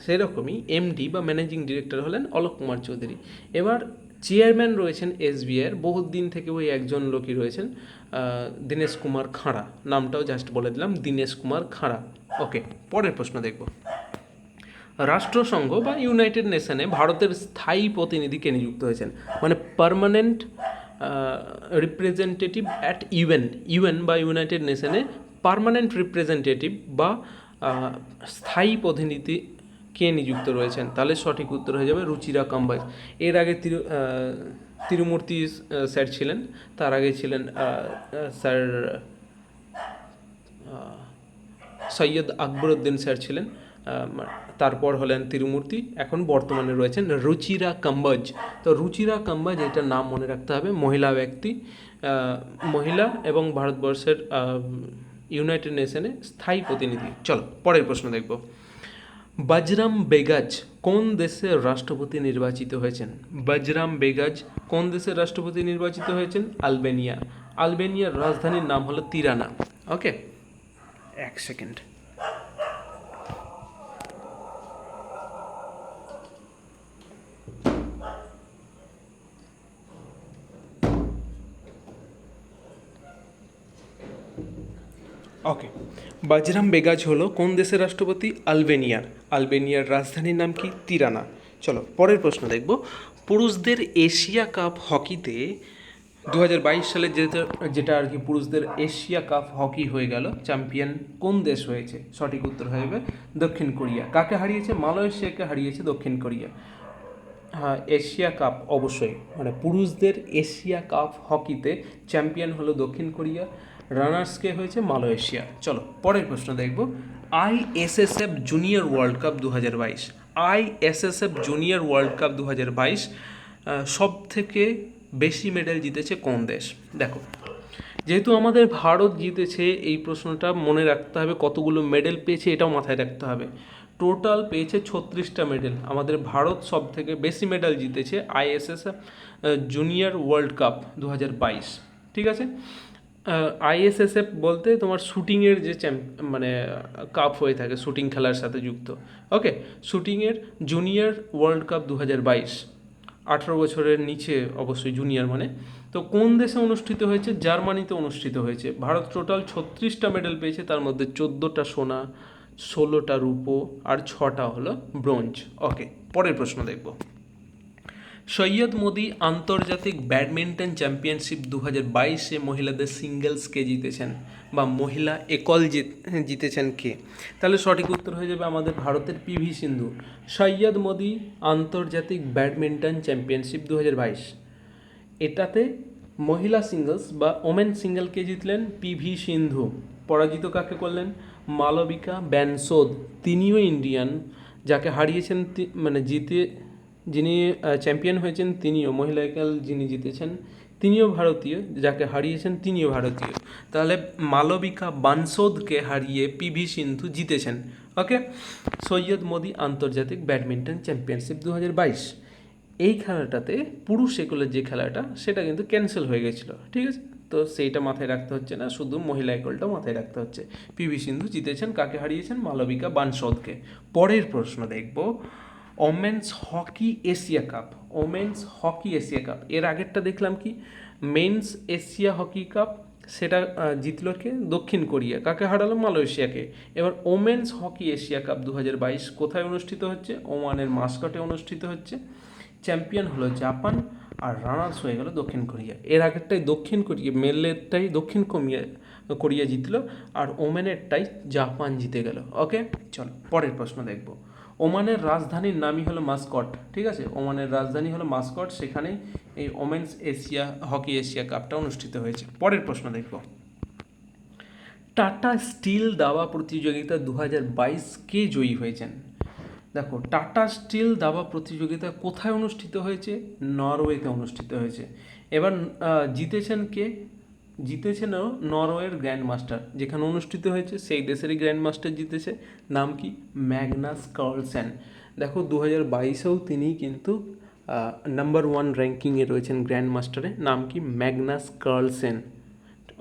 Speaker 1: সেরকমই এমডি বা ম্যানেজিং ডিরেক্টর হলেন অলোক কুমার চৌধুরী। এবার চেয়ারম্যান রয়েছেন এসবিআইয়ের, বহুত দিন থেকে ওই একজন লোকই রয়েছেন, দীনেশ কুমার খাঁড়া। নামটাও জাস্ট বলে দিলাম, দীনেশ কুমার খাঁড়া। ওকে, পরের প্রশ্ন দেখব। রাষ্ট্রসংঘ বা ইউনাইটেড নেশনে ভারতের স্থায়ী প্রতিনিধিকে নিযুক্ত হয়েছেন, মানে পার্মানেন্ট রিপ্রেজেন্টেটিভ অ্যাট ইউএন বা ইউনাইটেড নেশনে পার্মানেন্ট রিপ্রেজেন্টেটিভ বা স্থায়ী প্রতিনিধি কে নিযুক্ত রয়েছেন? তাহলে সঠিক উত্তর হয়ে যাবে রুচিরা কাম্বাজ। এর আগে তিরুমূর্তি স্যার ছিলেন, তার আগে ছিলেন স্যার সৈয়দ আকবরউদ্দিন স্যার ছিলেন, তারপর হলেন তিরুমূর্তি, এখন বর্তমানে রয়েছেন রুচিরা কাম্বাজ। তো রুচিরা কাম্বাজ, এটার নাম মনে রাখতে হবে, মহিলা ব্যক্তি, মহিলা এবং ভারতবর্ষের ইউনাইটেড নেশনে স্থায়ী প্রতিনিধি। চলো পরের প্রশ্ন দেখব। বজরাম বেগাজ কোন দেশের রাষ্ট্রপতি নির্বাচিত হয়েছেন? বজরাম বেগাজ কোন দেশের রাষ্ট্রপতি নির্বাচিত হয়েছেন? আলবেনিয়ার রাজধানীর নাম হলো তিরানা। ওকে, এক সেকেন্ড। ওকে, বজরাম বেগাজ হলো কোন দেশের রাষ্ট্রপতি? আলবেনিয়ার রাজধানীর নাম কি? তিরানা। চলো পরের প্রশ্ন দেখব। পুরুষদের এশিয়া কাপ হকিতে 2022 সালে যেটা আর কি পুরুষদের এশিয়া কাপ হকি হয়ে গেল, চ্যাম্পিয়ন কোন দেশ হয়েছে? সঠিক উত্তর হয়ে যাবে দক্ষিণ কোরিয়া। কাকে হারিয়েছে? মালয়েশিয়াকে হারিয়েছে দক্ষিণ কোরিয়া। হ্যাঁ, এশিয়া কাপ অবশ্যই, মানে পুরুষদের এশিয়া কাপ হকিতে চ্যাম্পিয়ন হলো দক্ষিণ কোরিয়া, রানার্সকে হয়েছে মালয়েশিয়া। চলো পরের প্রশ্ন দেখব। ISSF junior world cup 2022, ISSF junior world cup 2022 সব থেকে বেশি মেডেল জিতেছে কোন দেশ? দেখো, যেহেতু আমাদের ভারত জিতেছে, এই প্রশ্নটা মনে রাখতে হবে, কতগুলো মেডেল পেয়েছে এটাও মাথায় রাখতে হবে। টোটাল পেয়েছে 36টা মেডেল। আমাদের ভারত সব থেকে বেশি মেডেল জিতেছে আইএসএসএফ জুনিয়র ওয়ার্ল্ড কাপ 2022, ঠিক আছে? আইএসএসএফ বলতে তোমার শুটিংয়ের যে মানে কাপ হয়ে থাকে, শুটিং খেলার সাথে যুক্ত। ওকে, শুটিংয়ের জুনিয়র ওয়ার্ল্ড কাপ 2022, 18 বছরের নিচে অবশ্যই জুনিয়র মানে। তো কোন দেশে অনুষ্ঠিত হয়েছে? জার্মানিতে অনুষ্ঠিত হয়েছে। ভারত টোটাল 36টা মেডেল পেয়েছে, তার মধ্যে 14টা সোনা, 16টা রূপো আর 6টা হলো ব্রোঞ্জ। ওকে, পরের প্রশ্ন দেখব। সৈয়দ মোদি আন্তর্জাতিক ব্যাডমিন্টন চ্যাম্পিয়নশিপ 2022-এ মহিলাদের সিঙ্গেলসকে জিতেছেন বা মহিলা একল জিতেছেন কে? তাহলে সঠিক উত্তর হয়ে যাবে আমাদের ভারতের পিভি সিন্ধু। সৈয়দ মোদি আন্তর্জাতিক ব্যাডমিন্টন চ্যাম্পিয়নশিপ 2022, এটাতে মহিলা সিঙ্গলস বা ওমেন সিঙ্গেলকে জিতলেন পিভি সিন্ধু। পরাজিত কাকে করলেন? মালবিকা বানসোদ, তিনিও ইন্ডিয়ান, যাকে হারিয়েছেন মানে যিনি চ্যাম্পিয়ন হয়েছেন তিনিও, মহিলা একাল যিনি জিতেছেন তিনিও ভারতীয়, যাকে হারিয়েছেন তিনিও ভারতীয়। তাহলে মালবিকা বানসোদকে হারিয়ে পিভি সিন্ধু জিতেছেন। ওকে, সৈয়দ মোদি আন্তর্জাতিক ব্যাডমিন্টন চ্যাম্পিয়নশিপ 2022। এই খেলাটাতে পুরুষ একলের যে খেলাটা সেটা কিন্তু ক্যান্সেল হয়ে গেছিলো, ঠিক আছে। তো সেইটা মাথায় রাখতে হচ্ছে না, শুধু মহিলা একলটা মাথায় রাখতে হচ্ছে। পিভি সিন্ধু জিতেছেন, কাকে হারিয়েছেন? মালবিকা বানসোদকে। পরের প্রশ্ন দেখব, women's hockey Asia cup. Women's hockey Asia cup, এর আগেরটা দেখলাম কি মেন্স এশিয়া হকি কাপ, সেটা জিতল কে? দক্ষিণ কোরিয়া। কাকে হারালো? মালয়েশিয়াকে। এবার ওমেন্স হকি এশিয়া কাপ 2022 কোথায় অনুষ্ঠিত হচ্ছে? ওমানের মাস্কটে অনুষ্ঠিত হচ্ছে। চ্যাম্পিয়ন হলো জাপান, আর রানার্স হয়ে গেল দক্ষিণ কোরিয়া। এর আগেরটাই দক্ষিণ কোরিয়া, মেলেরটাই দক্ষিণ কোরিয়া জিতলো, আর ওমেনেরটাই জাপান জিতে গেল। ওকে, চলো পরের প্রশ্ন দেখব। ওমানের রাজধানীর নামই হলো মাস্কট, ঠিক আছে। ওমানের রাজধানী হলো মাস্কট, সেখানেই এই ওমেন্স এশিয়া হকি এশিয়া কাপটা অনুষ্ঠিত হয়েছে। পরের প্রশ্ন দেখব, টাটা স্টিল দাবা প্রতিযোগিতা 2022 কে জয়ী হয়েছেন? দেখো, টাটা স্টিল দাবা প্রতিযোগিতা কোথায় অনুষ্ঠিত হয়েছে? নরওয়েতে অনুষ্ঠিত হয়েছে। এবার জিতেছেন কে? জিতেছেন নরওয়ের গ্র্যান্ড মাস্টার, যেখানে অনুষ্ঠিত হয়েছে সেই দেশেরই গ্র্যান্ড মাস্টার জিতেছে। নাম কি? Magnus Carlsen. দেখো 2022-এও তিনি কিন্তু নাম্বার 1 র্যাঙ্কিংয়ে রয়েছেন গ্র্যান্ড মাস্টারে। নাম কি? Magnus Carlsen.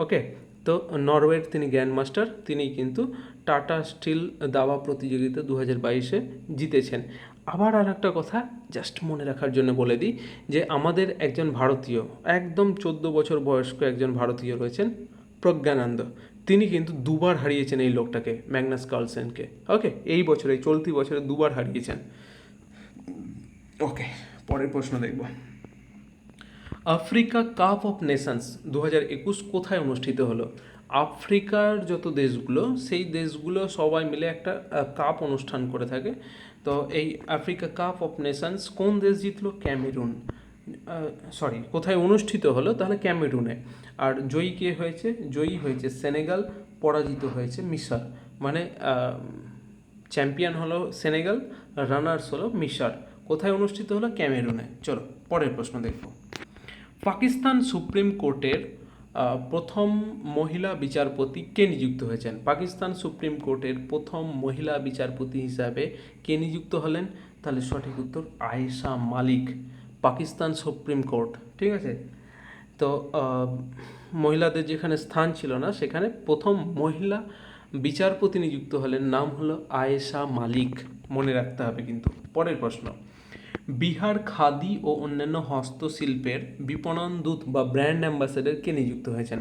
Speaker 1: ওকে, তো নরওয়ের তিনি গ্র্যান্ড মাস্টার, তিনি কিন্তু টাটা স্টিল দাবা প্রতিযোগিতা 2022-এ জিতেছেন। আবার আর একটা কথা জাস্ট মনে রাখার জন্য বলে দিই, যে আমাদের একজন ভারতীয়, একদম 14 বছর বয়স্ক একজন ভারতীয় রয়েছেন, প্রজ্ঞানন্দ। তিনি কিন্তু দুবার হারিয়েছেন এই লোকটাকে, ম্যাগনাস কার্লসেনকে। ওকে, এই বছরে, চলতি বছরে দুবার হারিয়েছেন। ওকে, পরের প্রশ্ন দেখব, আফ্রিকা কাপ অফ নেশনস 2021 কোথায় অনুষ্ঠিত হলো? আফ্রিকার যত দেশগুলো, সেই দেশগুলো সবাই মিলে একটা কাপ অনুষ্ঠান করে থাকে। তো এই আফ্রিকা কাপ অফ নেশনস কোন দেশ জিতলো? ক্যামেরুন। সরি, কোথায় অনুষ্ঠিত হলো? তাহলে ক্যামেরুনে। আর জয়ী কে হয়েছে? জয়ী হয়েছে সেনেগাল, পরাজিত হয়েছে মিশর। মানে চ্যাম্পিয়ন হলো সেনেগাল, রানার্স হলো মিশর। কোথায় অনুষ্ঠিত হলো? ক্যামেরুনে। চলো পরের প্রশ্ন দেখব, পাকিস্তান সুপ্রিম কোর্টের প্রথম মহিলা বিচারপতি কে নিযুক্ত হয়েছেন? পাকিস্তান সুপ্রিম কোর্টের প্রথম মহিলা বিচারপতি হিসাবে কে নিযুক্ত হলেন? তাহলে সঠিক উত্তর আয়েশা মালিক, পাকিস্তান সুপ্রিম কোর্ট, ঠিক আছে। তো মহিলাদের যেখানে স্থান ছিল না, সেখানে প্রথম মহিলা বিচারপতি নিযুক্ত হলেন, নাম হলো আয়েশা মালিক, মনে রাখতে হবে কিন্তু। পরের প্রশ্ন, বিহার খাদি ও অন্যান্য হস্তশিল্পের বিপণন দূত বা ব্র্যান্ড অ্যাম্বাসেডর কে নিযুক্ত হয়েছেন?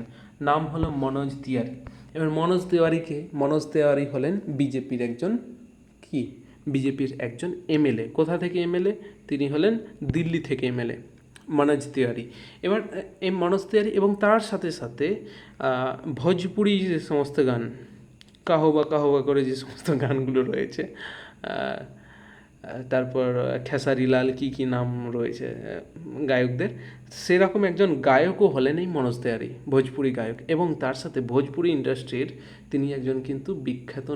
Speaker 1: নাম হলো মনোজ তিওয়ারি। এবার মনোজ তিওয়ারিকে, মনোজ তিওয়ারি হলেন বিজেপির একজন কি? বিজেপির একজন এমএলএ। কোথা থেকে এমএলএ? তিনি হলেন দিল্লি থেকে এমএলএ, মনোজ তিওয়ারি। এবার এই মনোজ তিওয়ারি এবং তার সাথে সাথে ভোজপুরি যে সমস্ত গান, কাহবা কাহবা করে যে সমস্ত গানগুলো রয়েছে, তারপর খেসারি লাল, কি নাম রয়েছে গায়কদের, সেরকম একজন গায়কও হলেন এই মনোজ তিওয়ারি, ভোজপুরি গায়ক। এবং তার সাথে ভোজপুরি ইন্ডাস্ট্রির তিনি একজন কিন্তু বিখ্যাত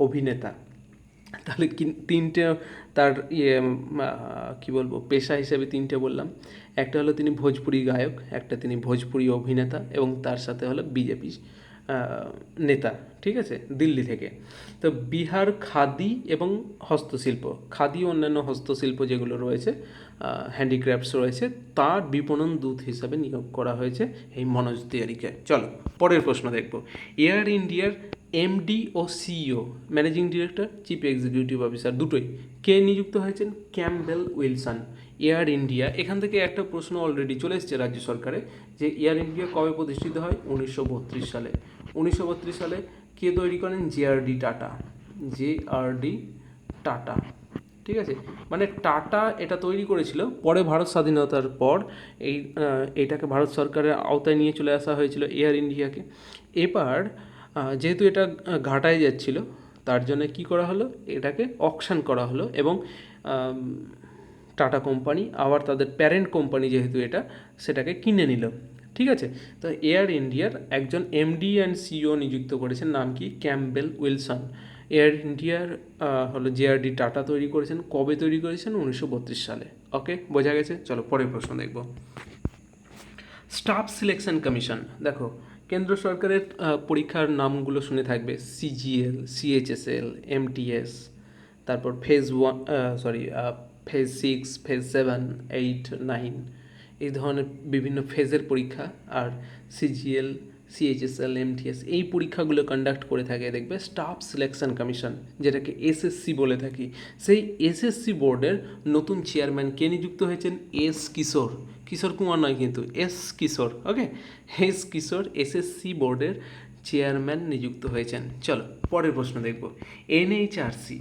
Speaker 1: অভিনেতা। তাহলে তিনটে তার কী বলবো, পেশা হিসেবে তিনটে বললাম। একটা হলো তিনি ভোজপুরি গায়ক, একটা তিনি ভোজপুরি অভিনেতা, এবং তার সাথে হলো বিজেপি নেতা, ঠিক আছে, দিল্লি থেকে। তো বিহার খাদি এবং হস্তশিল্প, খাদি ও অন্যান্য হস্তশিল্প যেগুলো রয়েছে, হ্যান্ডিক্রাফটস রয়েছে, তার বিপণন দূত হিসাবে নিয়োগ করা হয়েছে এই মনোজ তিওয়ারিকে। চলো পরের প্রশ্ন দেখব, এয়ার ইন্ডিয়ার এমডি ও CEO, managing director, chief executive officer, দুটোই কে নিযুক্ত হয়েছেন? Campbell Wilson. এয়ার ইন্ডিয়া, এখান থেকে একটা প্রশ্ন অলরেডি চলে এসছে রাজ্য সরকারে, যে এয়ার ইন্ডিয়া কবে প্রতিষ্ঠিত হয়? 1932 সালে। 1932 সালে কে তৈরি করেন? JRD tata. জেআরডি টাটা, ঠিক আছে। মানে টাটা এটা তৈরি করেছিল, পরে ভারত স্বাধীনতার পর এইটাকে ভারত সরকারের আওতায় নিয়ে চলে আসা হয়েছিল এয়ার ইন্ডিয়াকে। এবার যেহেতু এটা ঘাটায় যাচ্ছিল, তার জন্য কি করা হলো? এটাকে অকশন করা হলো, এবং টাটা কোম্পানি আবার তাদের প্যারেন্ট কোম্পানি যেহেতু এটা, সেটাকে কিনে নিল, ঠিক আছে। তো এয়ার ইন্ডিয়ার একজন এমডি অ্যান্ড সিইও নিযুক্ত করেছেন, নাম কি? Campbell Wilson. এয়ার ইন্ডিয়ার হলো জেআরডি টাটা তৈরি করেছেন। কবে তৈরি করেছেন? 1932 সালে। ওকে, বোঝা গেছে। চলো পরের প্রশ্ন দেখব, স্টাফ সিলেকশন কমিশন। দেখো, কেন্দ্র সরকারের পরীক্ষার নামগুলো শুনে থাকবে, সিজিএল, সিএইচএসএল, এমটিএস, তারপর ফেজ 6, ফেজ 7, 8, 9 এই ধরনের বিভিন্ন ফেজের পরীক্ষা, আর সিজিএল, সিএইচএসএল, এমটিএস এই পরীক্ষাগুলো কন্ডাক্ট করে থাকে দেখবে স্টাফ সিলেকশন কমিশন, যেটাকে এসএসসি বলে থাকি। সেই এসএসসি বোর্ডের নতুন চেয়ারম্যান কে নিযুক্ত হয়েছেন? কিশোর, কিশোর কুমার নয় কিন্তু, কিশোর। ওকে, কিশোর এসএসসি বোর্ডের চেয়ারম্যান নিযুক্ত হয়েছেন। চলো পরের প্রশ্ন দেখব। এনএইচআরসি,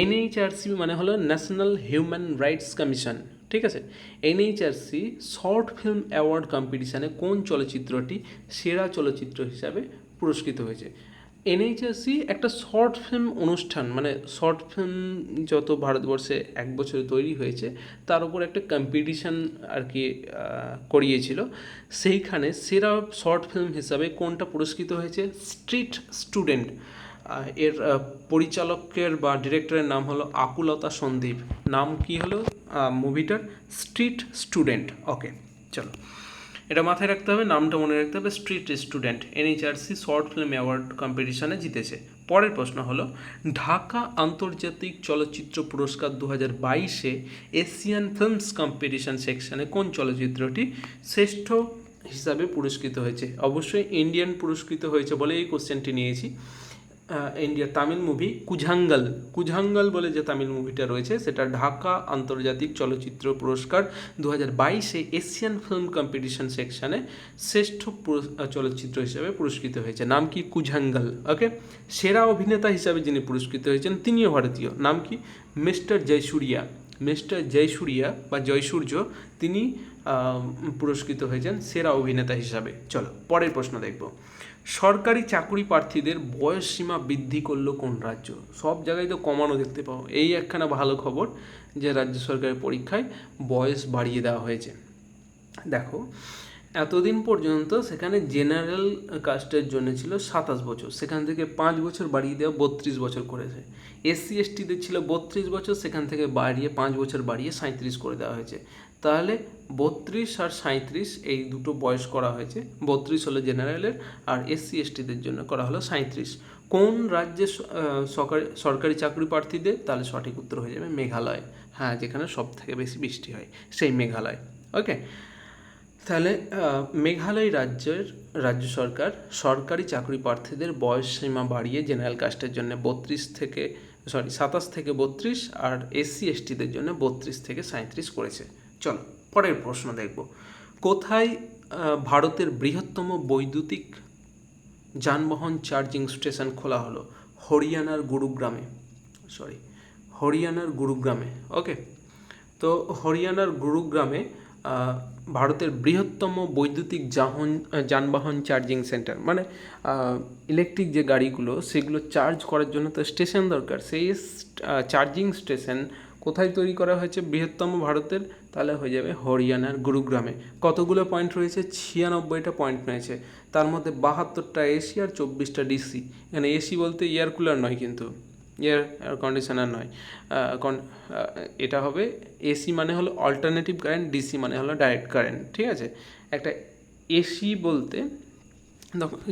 Speaker 1: এনএইচআরসি মানে হলো ন্যাশনাল হিউম্যান রাইটস কমিশন, ঠিক আছে। এনএইচআরসি শর্ট ফিল্ম অ্যাওয়ার্ড কম্পিটিশানে কোন চলচ্চিত্রটি সেরা চলচ্চিত্র হিসাবে পুরস্কৃত হয়েছে? এনএইচআরসি একটা শর্ট ফিল্ম অনুষ্ঠান, মানে শর্ট ফিল্ম যত ভারতবর্ষে এক বছরে তৈরি হয়েছে তার উপর একটা কম্পিটিশান আর কি করিয়েছিল। সেইখানে সেরা শর্ট ফিল্ম হিসাবে কোনটা পুরস্কৃত হয়েছে? Street student. এর পরিচালকের বা ডিরেক্টরের নাম হলো আকুলতা সন্দীপ। নাম কি হলো মুভিটার? Street student. ওকে, চলো এটা মাথায় রাখতে হবে, নামটা মনে রাখতে হবে, street student. NHRC short film award কম্পিটিশানে জিতেছে। পরের প্রশ্ন হলো ঢাকা আন্তর্জাতিক চলচ্চিত্র পুরস্কার 2022-এ এশিয়ান ফিল্মস কম্পিটিশন সেকশনে কোন চলচ্চিত্রটি শ্রেষ্ঠ হিসাবে পুরস্কৃত হয়েছে? অবশ্যই ইন্ডিয়ান পুরস্কৃত হয়েছে বলে এই কোশ্চেনটি নিয়েছি। ইন্ডিয়ার তামিল মুভি কুঝাঙ্গাল, কুঝাঙ্গাল বলে যে তামিল মুভিটা রয়েছে সেটা ঢাকা আন্তর্জাতিক চলচ্চিত্র পুরস্কার 2022-এ এশিয়ান ফিল্ম কম্পিটিশন সেকশনে শ্রেষ্ঠ চলচ্চিত্র হিসেবে পুরস্কৃত হয়েছে। নাম কি? কুঝাঙ্গাল। ওকে, সেরা অভিনেতা হিসাবে যিনি পুরস্কৃত হয়েছেন তিনিও ভারতীয়। নাম কি? মিস্টার জয়সূরিয়া। মিস্টার জয়সূরিয়া বা জয়সূর্য তিনি পুরস্কৃত হয়েছেন সেরা অভিনেতা হিসাবে। চলো পরের প্রশ্ন দেখব। সরকারি চাকরি প্রার্থীদের বয়স সীমা বৃদ্ধি করলো কোন রাজ্য? সব জায়গায় তো কমানো দেখতে পাও, এই একখানা ভালো খবর যে রাজ্য সরকারের পরীক্ষায় বয়স বাড়িয়ে দেওয়া হয়েছে। দেখো এতদিন পর্যন্ত সেখানে জেনারেল কাস্টের জন্য ছিল 27 বছর, সেখান থেকে 5 বছর বাড়িয়ে দেওয়া 32 বছর করেছে। এসসি এসটিদের ছিল 32 বছর, সেখান থেকে বাড়িয়ে 5 বছর বাড়িয়ে 37 করে দেওয়া হয়েছে। তাহলে 32 আর 37 এই দুটো বয়স করা হয়েছে। 32 হলো জেনারেলের আর এসসি এসটিদের জন্য করা হলো 37। কোন রাজ্যে সরকারি চাকরি প্রার্থীদের? তাহলে সঠিক উত্তর হয়ে যাবে মেঘালয়। হ্যাঁ, যেখানে সব থেকে বেশি বৃষ্টি হয় সেই মেঘালয়। ওকে, তাহলে মেঘালয় রাজ্য সরকার সরকারি চাকরি প্রার্থীদের বয়স সীমা বাড়িয়ে জেনারেল কাস্টের জন্য 27 থেকে 32 আর এসসি এসটিদের জন্য 32 থেকে 37 করেছে। চলো পরের প্রশ্ন দেখব। কোথায় ভারতের বৃহত্তম বৈদ্যুতিক যানবাহন চার্জিং স্টেশন খোলা হলো? হরিয়ানার গুরুগ্রামে। ওকে, তো হরিয়ানার গুরুগ্রামে ভারতের বৃহত্তম বৈদ্যুতিক যানবাহন চার্জিং সেন্টার, মানে ইলেকট্রিক যে গাড়িগুলো সেগুলো চার্জ করার জন্য তো স্টেশন দরকার, সেই চার্জিং স্টেশন কোথায় তৈরি করা হয়েছে বৃহত্তম ভারতের? তাহলে হয়ে যাবে হরিয়ানার গুরুগ্রামে। কতগুলো পয়েন্ট রয়েছে? 96টা পয়েন্ট রয়েছে, তার মধ্যে 72টা এসি আর 24টা ডিসি। এখানে এসি বলতে এয়ার কুলার নয়, কিন্তু এয়ার কন্ডিশনার নয়, এটা হবে এসি মানে হলো অল্টারনেটিভ কারেন্ট, ডিসি মানে হলো ডাইরেক্ট কারেন্ট। ঠিক আছে, একটা এসি বলতে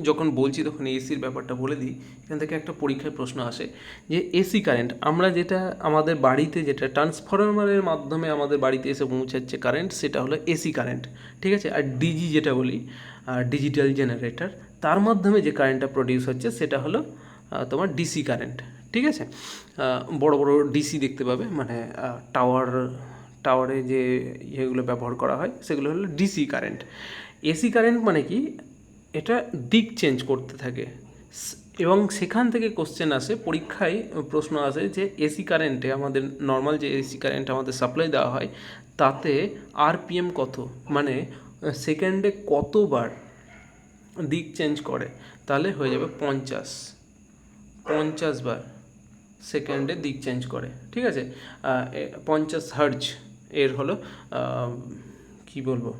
Speaker 1: যখন বলছি তখন এসির ব্যাপারটা বলে দিই, এখান থেকে একটা পরীক্ষায় প্রশ্ন আসে যে এসি কারেন্ট আমরা যেটা আমাদের বাড়িতে যেটা ট্রান্সফরমারের মাধ্যমে আমাদের বাড়িতে এসে পৌঁছাচ্ছে কারেন্ট, সেটা হলো এসি কারেন্ট। ঠিক আছে, আর ডিজি যেটা বলি ডিজিটাল জেনারেটর, তার মাধ্যমে যে কারেন্টটা প্রডিউস হচ্ছে সেটা হলো তোমার ডিসি কারেন্ট। ঠিক আছে, বড় বড় ডিসি দেখতে পাবে, মানে টাওয়ারে যে ইয়েগুলো ব্যবহার করা হয় সেগুলো হলো ডিসি কারেন্ট। এসি কারেন্ট মানে কি? এটা দিক চেঞ্জ করতে থাকে, এবং সেখান থেকে কোশ্চেন আসে, পরীক্ষায় প্রশ্ন আসে যে এসি কারেন্টে আমাদের নর্মাল যে এসি কারেন্ট আমাদের সাপ্লাই দেওয়া হয় তাতে আরপিএম কত, মানে সেকেন্ডে কতবার দিক চেঞ্জ করে? তাহলে হয়ে যাবে 50 বার সেকেন্ডে দিক চেঞ্জ করে। ঠিক আছে, 50 হার্জ এর হলো কি বলবো,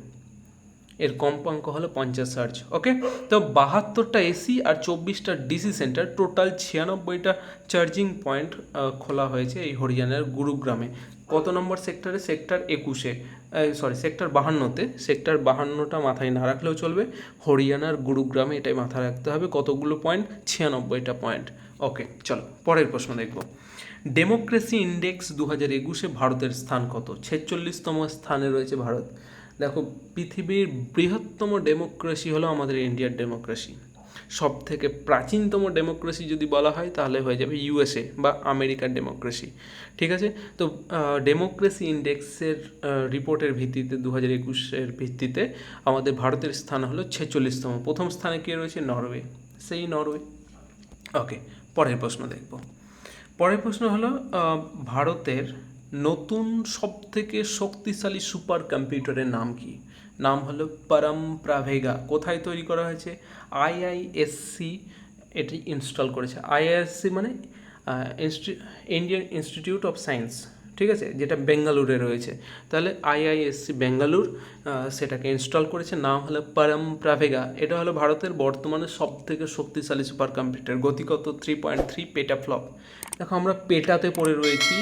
Speaker 1: এর কম্পাঙ্ক হলো 50 হার্জ। ওকে, তো 72টা এসি আর 24টা ডিসি সেন্টার, টোটাল 96টা চার্জিং পয়েন্ট খোলা হয়েছে এই হরিয়ানার গুরুগ্রামে। কত নম্বর সেক্টরে? সেক্টর 21-এ। সেক্টর 52-তে, সেক্টর 52টা মাথায় না রাখলেও চলবে, হরিয়ানার গুরুগ্রামে এটাই মাথায় রাখতে হবে। কতগুলো পয়েন্ট? 96টা পয়েন্ট। ওকে, চলো পরের প্রশ্ন দেখব। ডেমোক্রেসি ইন্ডেক্স 2021-এ ভারতের স্থান কত? 46তম স্থানে রয়েছে ভারত। দেখো, পৃথিবীর বৃহত্তম ডেমোক্রেসি হলো আমাদের ইন্ডিয়ার ডেমোক্রেসি। সব থেকে প্রাচীনতম ডেমোক্রেসি যদি বলা হয় তাহলে হয়ে যাবে ইউএসএ বা আমেরিকার ডেমোক্রেসি। ঠিক আছে, তো ডেমোক্রেসি ইন্ডেক্সের রিপোর্টের ভিত্তিতে 2021-এর ভিত্তিতে আমাদের ভারতের স্থান হলো 46তম। প্রথম স্থানে কে রয়েছে? নরওয়ে, সেই নরওয়ে। ওকে, পরের প্রশ্ন দেখব। পরের প্রশ্ন হলো ভারতের নতুন সবথেকে শক্তিশালী সুপার কম্পিউটারের নাম কি? নাম হলো পরম প্রাভেগা। কোথায় তৈরি করা হয়েছে? আইআইএসসি এটি ইনস্টল করেছে। আইআইএসসি মানে ইন্ডিয়ান ইনস্টিটিউট অফ সায়েন্স, ঠিক আছে, যেটা বেঙ্গালুরে রয়েছে। তাহলে আইআইএসসি বেঙ্গালুর সেটাকে ইনস্টল করেছে, নাম হলো পরম প্রাভেগা। এটা হলো ভারতের বর্তমানে সবথেকে শক্তিশালী সুপার কম্পিউটার। গতি কত? 3.3 পেটাফ্লপ। দেখো, আমরা পেটাতে পড়ে রয়েছি,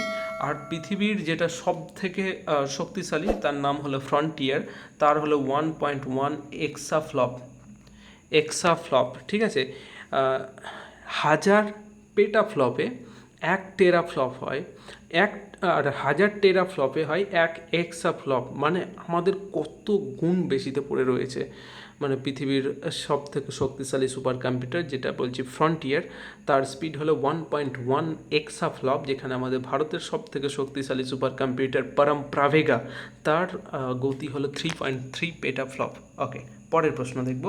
Speaker 1: আর পৃথিবীর যেটা সব থেকে শক্তিশালী তার নাম হলো ফ্রন্টিয়ার, তার হলো 1.1 এক্সাফ্লপ। ঠিক আছে, 1000 পেটাফ্লপে 1 টেরাফ্লপ হয়, আর 1000 টেরাফ্লপে হয় 1 এক্সাফ্লপ। মানে আমাদের কত গুণ বেশিতে পড়ে রয়েছে। মানে পৃথিবীর সব থেকে শক্তিশালী সুপার কম্পিউটার যেটা বলছি ফ্রন্টিয়ার, তার স্পিড হলো 1.1 এক্সাফ্লপ, যেখানে আমাদের ভারতের সব থেকে শক্তিশালী সুপার কম্পিউটার পরম প্রাভেগা, তার গতি হলো 3.3 পেটাফ্লপ। ওকে, পরের প্রশ্ন দেখব।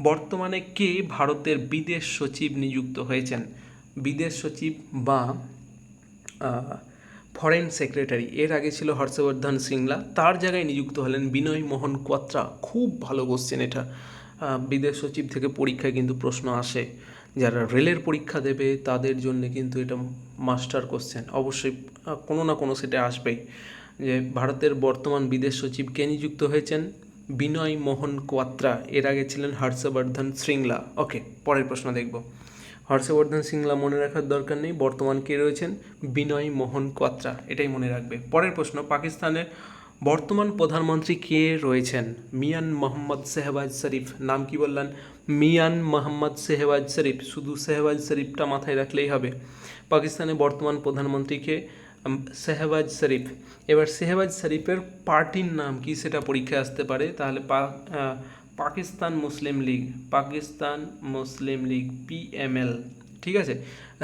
Speaker 1: বর্তমানে কে ভারতের বিদেশ সচিব নিযুক্ত হয়েছেন? বিদেশ সচিব বা ফরেন সেক্রেটারি, এর আগে ছিল হর্ষবর্ধন সিংলা, তার জায়গায় নিযুক্ত হলেন বিনয় মোহন কোয়াত্রা। খুব ভালো কোশ্চেন এটা। বিদেশ সচিব থেকে পরীক্ষায় কিন্তু প্রশ্ন আসে, যারা রেলের পরীক্ষা দেবে তাদের জন্য কিন্তু এটা মাস্টার কোশ্চেন, অবশ্যই কোনো না কোনো সেটা আসবেই। যে ভারতের বর্তমান বিদেশ সচিব কে নিযুক্ত হয়েছেন? বিনয় মোহন কোয়াত্রা। এর আগে ছিলেন হর্ষবর্ধন শ্রিংলা। ওকে, পরের প্রশ্ন দেখব। হর্ষবর্ধন সিংলা মনে রাখার দরকার নেই, বর্তমান কে রয়েছেন? বিনয় মোহন কোয়াত্রা, এটাই মনে রাখবে। পরের প্রশ্ন, পাকিস্তানের বর্তমান প্রধানমন্ত্রী কে রয়েছেন? মিয়ান মোহাম্মদ শেহবাজ শরীফ। নাম কি বললেন? মিয়ান মোহাম্মদ শেহবাজ শরীফ। শুধু শেহবাজ শরীফটা মাথায় রাখলেই হবে। পাকিস্তানের বর্তমান প্রধানমন্ত্রীকে শেহবাজ শরীফ। এবার শেহবাজ শরীফের পার্টির নাম কি সেটা পরীক্ষায় আসতে পারে, তাহলে পাকিস্তান মুসলিম লীগ পিএমএল। ঠিক আছে,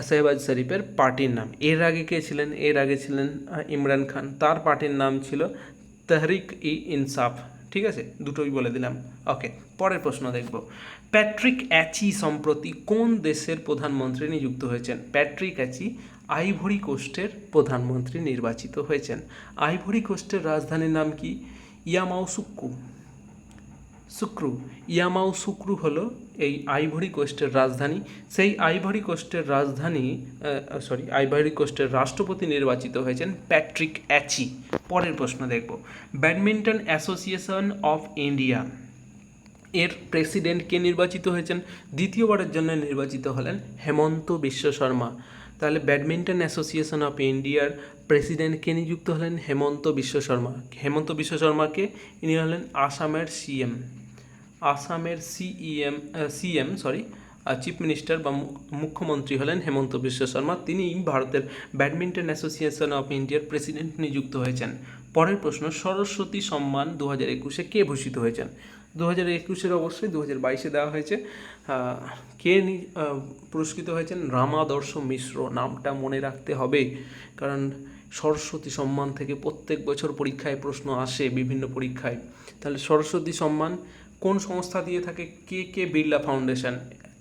Speaker 1: শেহবাজ শরীফের পার্টির নাম। এর আগে কে ছিলেন? এর আগে ছিলেন ইমরান খান, তার পার্টির নাম ছিল তেহরিক ই ইনসাফ। ঠিক আছে, দুটোই বলে দিলাম। ওকে, পরের প্রশ্ন দেখব। প্যাট্রিক অ্যাচি সম্প্রতি কোন দেশের প্রধানমন্ত্রী নিযুক্ত হয়েছেন? প্যাট্রিক অ্যাচি আইভরি কোস্টের প্রধানমন্ত্রী নির্বাচিত হয়েছেন। আইভরি কোস্টের রাজধানীর নাম কি? ইয়ামাউসুক্রু হলো এই আইভরি কোস্টের রাজধানী। সেই আইভরি কোস্টের রাষ্ট্রপতি নির্বাচিত হয়েছেন প্যাট্রিক অ্যাচি। পরের প্রশ্ন দেখব। ব্যাডমিন্টন অ্যাসোসিয়েশন অফ ইন্ডিয়া এর প্রেসিডেন্ট কে নির্বাচিত হয়েছেন? দ্বিতীয়বারের জন্য নির্বাচিত হলেন হেমন্ত বিশ্ব শর্মা। তাহলে ব্যাডমিন্টন অ্যাসোসিয়েশন অফ ইন্ডিয়ার প্রেসিডেন্ট কে নিযুক্ত হলেন? হেমন্ত বিশ্ব শর্মা। হেমন্ত বিশ্ব শর্মাকে ইনি হলেন আসামের সিএম চিফ মিনিস্টার বা মুখ্যমন্ত্রী হলেন হেমন্ত বিশ্ব শর্মা। তিনি ভারতের ব্যাডমিন্টন অ্যাসোসিয়েশন অফ ইন্ডিয়ার প্রেসিডেন্ট নিযুক্ত হয়েছেন। পরের প্রশ্ন, সরস্বতী সম্মান 2021-এ কে ভূষিত হয়েছেন? 2021-এর অবশ্যই 2022-এ দেওয়া হয়েছে। কে পুরস্কৃত হয়েছেন? রামাদর্শ মিশ্র। নামটা মনে রাখতে হবে, কারণ সরস্বতী সম্মান থেকে প্রত্যেক বছর পরীক্ষায় প্রশ্ন আসে, বিভিন্ন পরীক্ষায়। তাহলে সরস্বতী সম্মান কোন সংস্থা দিয়ে থাকে? কে বিড়লা ফাউন্ডেশন।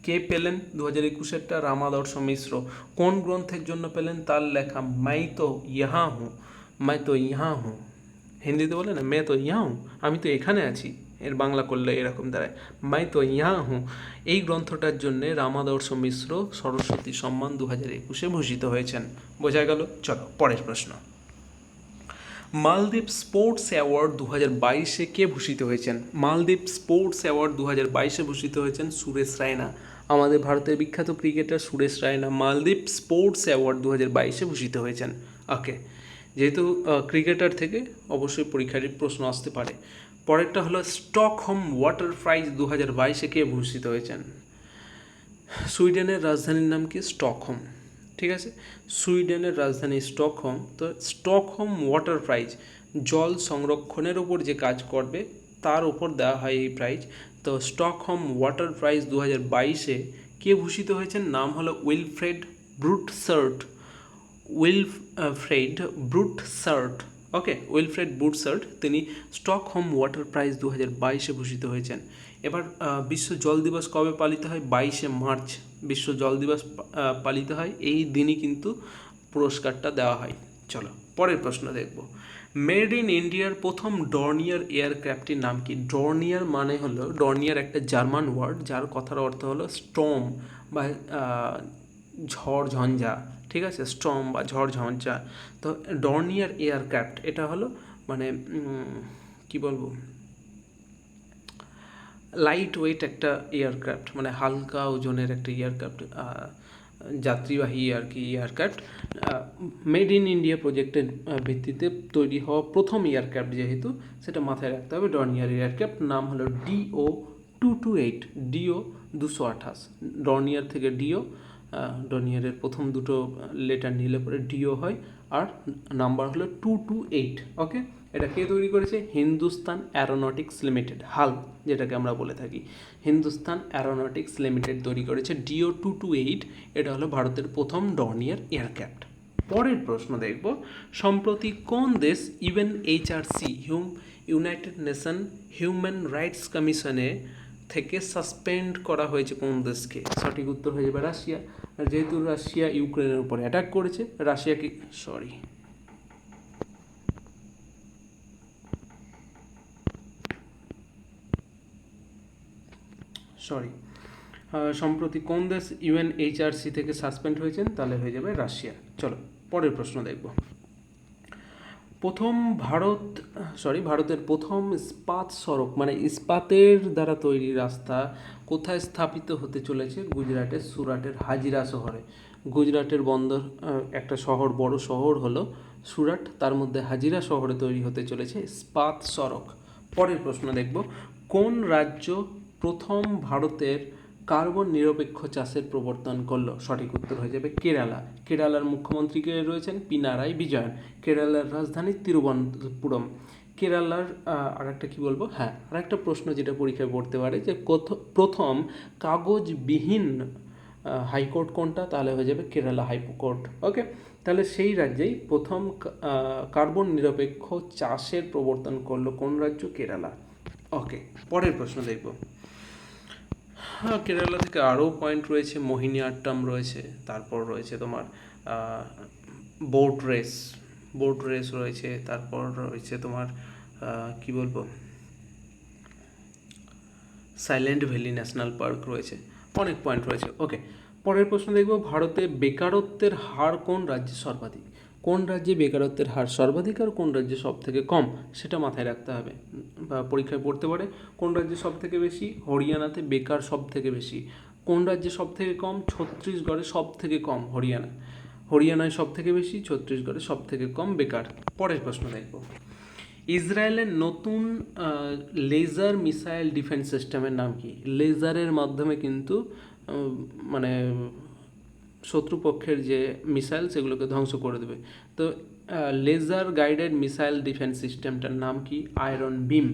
Speaker 1: কে পেলেন 2021-এরটা? রামাদর্শ মিশ্র। কোন গ্রন্থের জন্য পেলেন? তার লেখা मैं तो यहाँ हूँ। হিন্দিতে বলে না मैं तो यहाँ हूँ, আমি তো এখানে আছি, এর বাংলা করলে এরকম দাঁড়ায় मैं तो यहाँ हूँ। এই গ্রন্থটার জন্য রামাদর্শ মিশ্র সরস্বতী সম্মান 2021-এ ভূষিত হয়েছেন। বোঝা গেল? চলো পরের প্রশ্ন। মালদ্বীপ স্পোর্টস অ্যাওয়ার্ড 2022-এ কে ভূষিত হয়েছেন? মালদ্বীপ স্পোর্টস অ্যাওয়ার্ড 2022-এ ভূষিত হয়েছেন সুরেশ রায়না। আমাদের ভারতের বিখ্যাত ক্রিকেটার সুরেশ রায়না মালদ্বীপ স্পোর্টস অ্যাওয়ার্ড 2022-এ ভূষিত হয়েছেন। ওকে, যেহেতু ক্রিকেটার থেকে অবশ্যই পরীক্ষার প্রশ্ন আসতে পারে। পরেরটা হলো স্টকহোম ওয়াটার প্রাইজ 2022-এ কে ভূষিত হয়েছেন? সুইডেনের রাজধানীর নাম কি? স্টকহোম। ঠিক আছে, সুইডেনের রাজধানী স্টকহোম। তো স্টকহোম ওয়াটার প্রাইজ জল সংরক্ষণের ওপর যে কাজ করবে তার উপর দেওয়া হয় এই প্রাইজ। তো স্টকহোম ওয়াটার প্রাইজ 2022-এ কে ভূষিত হয়েছেন? নাম হলো উইলফ্রেড ব্রুটসার্ট। উইলফ্রেড ব্রুটসার্ট, ওকে, উইলফ্রেড ব্রুটসার্ট তিনি স্টকহোম ওয়াটার প্রাইজ 2022-এ ভূষিত হয়েছেন। এবার বিশ্ব জল দিবস কবে পালিত হয়? 22শে মার্চ বিশ্ব জল দিবস পালিত হয়। এই দিনই কিন্তু পুরস্কারটা দেওয়া হয়। চলো পরের প্রশ্ন দেখব। মেড ইন ইন্ডিয়ার প্রথম ডর্নিয়ার এয়ারক্রাফটটির নাম কি? ডর্নিয়ার মানে হলো, ডর্নিয়ার একটা জার্মান ওয়ার্ড যার কথার অর্থ হলো স্টর্ম বা ঝড় ঝঞ্ঝা। ঠিক আছে, স্টর্ম বা ঝড় ঝঞ্ঝা। তো ডর্নিয়ার এয়ারক্রাফট এটা হলো মানে কি বলবো, লাইট ওয়েট একটা এয়ারক্রাফট, মানে হালকা ওজনের একটা এয়ারক্রাফট, যাত্রীবাহী আর কি এয়ারক্রাফট। মেড ইন ইন্ডিয়া প্রজেক্টের ভিত্তিতে তৈরি হওয়া প্রথম এয়ারক্রাফট যেহেতু, সেটা মাথায় রাখতে হবে। ডর্নিয়ার এয়ারক্রাফট নাম হলো DO-228, DO-228। ডর্নিয়ার থেকে ডিও, ডর্নিয়ারের প্রথম দুটো লেটার নিলে পরে ডিও হয়, আর নাম্বার হলো 228। ওকে, এটা কে তৈরি করেছে? হিন্দুস্তান অ্যারোনটিক্স লিমিটেড, হাল যেটাকে আমরা বলে থাকি। হিন্দুস্তান অ্যারোনটিক্স লিমিটেড তৈরি করেছে DO-228। এটা হলো ভারতের প্রথম ডর্নিয়ার এয়ারক্রাফট। পরের প্রশ্ন দেখব, সম্প্রতি কোন দেশ UNHRC United nation human rights কমিশনে থেকে সাসপেন্ড করা হয়েছে কোন দেশকে? সঠিক উত্তর হয়ে যাবে রাশিয়া। যেহেতু রাশিয়া ইউক্রেনের উপরে অ্যাটাক করেছে, রাশিয়াকে সম্প্রতি কোন দেশ UNHRC থেকে সাসপেন্ড হয়েছেন? তাহলে হয়ে যাবে রাশিয়া। চলো পরের প্রশ্ন দেখব। ভারতের প্রথম ইস্পাত সড়ক, মানে ইস্পাতের দ্বারা তৈরি রাস্তা কোথায় স্থাপিত হতে চলেছে? গুজরাটের সুরাটের হাজিরা শহরে। গুজরাটের বন্দর একটা শহর, বড় শহর হলো সুরাট, তার মধ্যে হাজিরা শহরে তৈরি হতে চলেছে ইস্পাত সড়ক। পরের প্রশ্ন দেখব, কোন রাজ্য প্রথম ভারতের কার্বন নিরপেক্ষ চাষের প্রবর্তন করলো? সঠিক উত্তর হয়ে যাবে কেরালা। কেরালার মুখ্যমন্ত্রী কে রয়েছেন? পিনারাই বিজয়ন। কেরালার রাজধানী তিরুবনন্তপুরম। কেরালার আরেকটা কি বলবো, আরেকটা প্রশ্ন যেটা পরীক্ষায় পড়তে পারে, যে প্রথম কাগজবিহীন হাইকোর্ট কোনটা? তাহলে হয়ে যাবে কেরালা হাইকোর্ট। ওকে, তাহলে সেই রাজ্যেই প্রথম কার্বন নিরপেক্ষ চাষের প্রবর্তন করলো কোন রাজ্য? কেরালা। ওকে, পরের প্রশ্ন দেখব। কেরালা থেকে আরও পয়েন্ট রয়েছে, মোহিনী আট্টাম রয়েছে, তারপর রয়েছে তোমার বোট রেস রয়েছে, তারপর রয়েছে তোমার কি বলবো, সাইলেন্ট ভ্যালি ন্যাশনাল পার্ক রয়েছে, অনেক পয়েন্ট রয়েছে। ওকে, পরের প্রশ্ন দেখব, ভারতে বেকারত্বের হার কোন রাজ্যে সর্বাধিক? কোন রাজ্যে বেকারত্বের হার সর্বাধিক আর কোন রাজ্যে সব থেকে কম, সেটা মাথায় রাখতে হবে বা পরীক্ষায় পড়তে পারে। কোন রাজ্যে সব থেকে বেশি? হরিয়ানাতে বেকার সব থেকে বেশি। কোন রাজ্যে সব থেকে কম? ছত্তিশগড়ে সব থেকে কম। হরিয়ানায় সব থেকে বেশি, ছত্তিশগড়ে সব থেকে কম বেকার। পরের প্রশ্ন দেখব, ইসরায়েলের নতুন লেজার মিসাইল ডিফেন্স সিস্টেমের নাম কি? লেজারের মাধ্যমে কিন্তু মানে শত্রুপক্ষের যে মিসাইল সেগুলোকে ধ্বংস করে দেবে। তো লেজার গাইডেড মিসাইল ডিফেন্স সিস্টেমটার নাম কি? আয়রন বিম।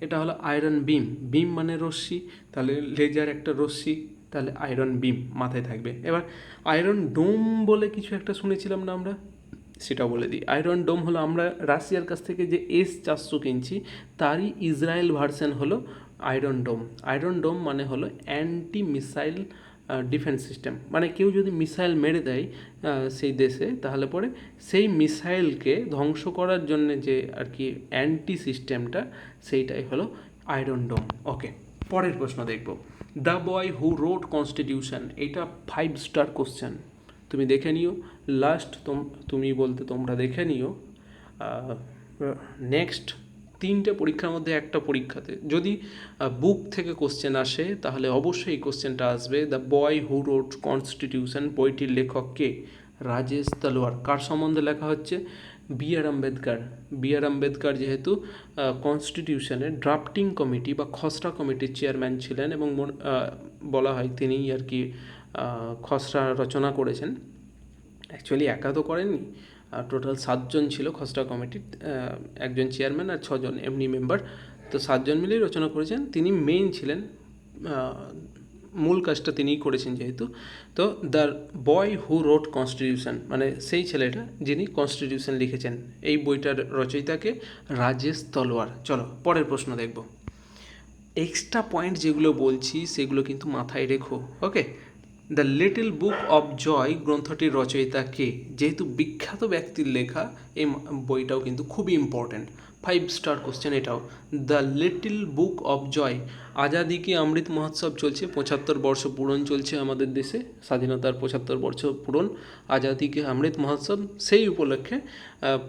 Speaker 1: এটা হলো আয়রন বিম। বিম মানে রশ্মি, তাহলে লেজার একটা রশ্মি, তাহলে আয়রন বিম মাথায় থাকবে। এবার আয়রন ডোম বলে কিছু একটা শুনেছিলাম না আমরা, সেটাও বলে দিই। আয়রন ডোম হলো আমরা রাশিয়ার কাছ থেকে যে S-400 কিনছি তারই ইসরায়েল ভার্সন হলো আয়রন ডোম। আয়রন ডোম মানে হলো অ্যান্টি মিসাইল ডিফেন্স সিস্টেম, মানে কেউ যদি মিসাইল মেরে দেয় সেই দেশে, তাহলে পরে সেই মিসাইলকে ধ্বংস করার জন্য যে আর কি অ্যান্টি সিস্টেমটা, সেইটাই হলো আয়রন ডোম। ওকে, পরের প্রশ্ন দেখব, the boy who wrote constitution, এটা 5 স্টার কোশ্চেন, তুমি দেখে নিও। তুমি বলতে তোমরা দেখে নিও। নেক্সট 3টে পরীক্ষার মধ্যে একটা পরীক্ষাতে যদি বুক থেকে কোশ্চেন আসে, তাহলে অবশ্যই এই কোশ্চেনটা আসবে। The boy who wrote constitution বইটির লেখক কে? রাজেশ তলোয়ার। কার সম্বন্ধে লেখা হচ্ছে? বি আর আম্বেদকর যেহেতু কনস্টিটিউশনের ড্রাফটিং কমিটি বা খসড়া কমিটির চেয়ারম্যান ছিলেন এবং বলা হয় তিনিই আর কি খসড়া রচনা করেছেন। অ্যাকচুয়ালি একা তো করেননি, টোটাল 7জন ছিল খসড়া কমিটির, একজন চেয়ারম্যান আর 6জন এমনি মেম্বার, তো 7জন মিলেই রচনা করেছেন। তিনি মেইন ছিলেন, মূল কাজটা তিনিই করেছেন যেহেতু। তো দ্য বয় হু রোট কনস্টিটিউশন, মানে সেই ছেলেটা যিনি কনস্টিটিউশন লিখেছেন, এই বইটার রচয়িতাকে রাজেশ তলোয়ার। চলো পরের প্রশ্ন দেখব। এক্সট্রা পয়েন্ট যেগুলো বলছি সেগুলো কিন্তু মাথায় রেখো, okay. The little book of joy গ্রন্থটির রচয়িতা কে? যেহেতু বিখ্যাত ব্যক্তির লেখা, এই বইটাও কিন্তু খুবই ইম্পর্ট্যান্ট, 5 স্টার কোশ্চেন এটাও। The little book of Joy, Azadi ki Amrit Mahotsav চলছে, 75 বর্ষ পূরণ চলছে আমাদের দেশে, স্বাধীনতার 75 বর্ষ পূরণ, আজাদি কি অমৃত মহোৎসব, সেই উপলক্ষে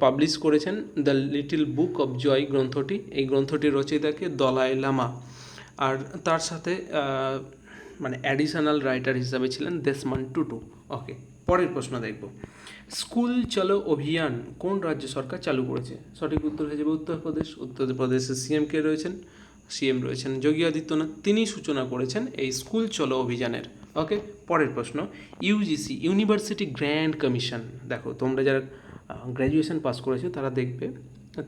Speaker 1: পাবলিশ করেছেন The little book of Joy গ্রন্থটি। এই গ্রন্থটির রচয়িতাকে দলাই লামা, আর তার সাথে মানে অ্যাডিশনাল রাইটার হিসাবে ছিলেন দেশমান টুটু। ওকে, পরের প্রশ্ন দেখব। স্কুল চলো অভিযান কোন রাজ্য সরকার চালু করেছে? সঠিক উত্তর হয়ে যাবে উত্তরপ্রদেশ। উত্তরপ্রদেশের সিএম রয়েছেন যোগী আদিত্যনাথ, তিনি সূচনা করেছেন এই স্কুল চলো অভিযানের। ওকে, পরের প্রশ্ন। ইউজিসি ইউনিভার্সিটি গ্র্যান্ড কমিশন, দেখো তোমরা যারা গ্র্যাজুয়েশন পাস করেছো তারা দেখবে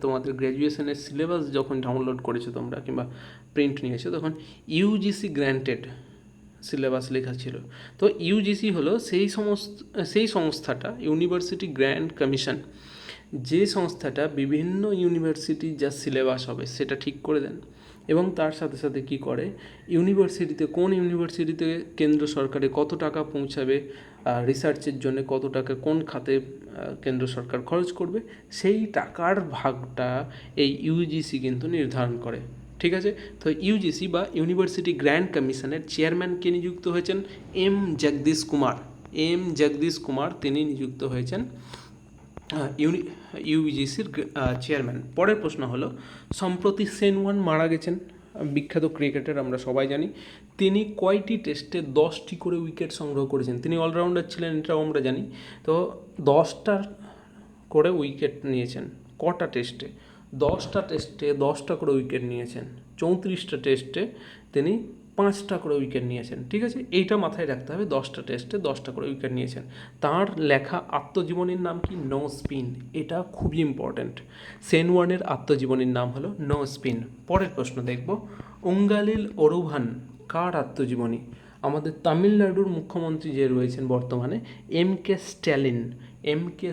Speaker 1: তোমাদের গ্র্যাজুয়েশনের সিলেবাস যখন ডাউনলোড করেছো তোমরা কিংবা প্রিন্ট নিয়েছো, তখন ইউজিসি গ্র্যান্টেড সিলেবাস লেখা ছিল। তো ইউজিসি হলো সেই সংস্থাটা, ইউনিভার্সিটি গ্র্যান্ড কমিশন, যে সংস্থাটা বিভিন্ন ইউনিভার্সিটির যা সিলেবাস হবে সেটা ঠিক করে দেন, এবং তার সাথে সাথে কি করে, ইউনিভার্সিটিতে কোন ইউনিভার্সিটিতে কেন্দ্র সরকারে কত টাকা পৌঁছাবে, রিসার্চের জন্য কত টাকা কোন খাতে কেন্দ্র সরকার খরচ করবে, সেই টাকার ভাগটা এই ইউজিসি কিন্তু নির্ধারণ করে। ঠিক আছে, তো ইউজিসি বা ইউনিভার্সিটি গ্র্যান্ড কমিশনের চেয়ারম্যান কে নিযুক্ত হয়েছেন? এম জগদীশ কুমার তিনি নিযুক্ত হয়েছেন ইউজিসির চেয়ারম্যান। পরের প্রশ্ন হলো, সম্প্রতি সেনওয়ান মারা গেছেন, বিখ্যাত ক্রিকেটার, আমরা সবাই জানি। তিনি কয়টি টেস্টে 10টি করে উইকেট সংগ্রহ করেছেন? তিনি অলরাউন্ডার ছিলেন, এটাও আমরা জানি। তো 10টা করে উইকেট নিয়েছেন। কটা টেস্টে? 10টা টেস্টে 10টা করে উইকেট নিয়েছেন। 34টা টেস্টে তিনি 5টা করে উইকেট নিয়েছেন। ঠিক আছে, এইটা মাথায় রাখতে হবে, 10টা টেস্টে 10টা করে উইকেট নিয়েছেন। তার লেখা আত্মজীবনীর নাম কি? No Spin. এটা খুবই ইম্পর্ট্যান্ট। সেনওয়ানের আত্মজীবনীর নাম হলো নো স্পিন। পরের প্রশ্ন দেখব, উঙ্গালিল ওরুভান কার আত্মজীবনী? আমাদের তামিলনাড়ুর মুখ্যমন্ত্রী যে রয়েছেন বর্তমানে, এম.কে.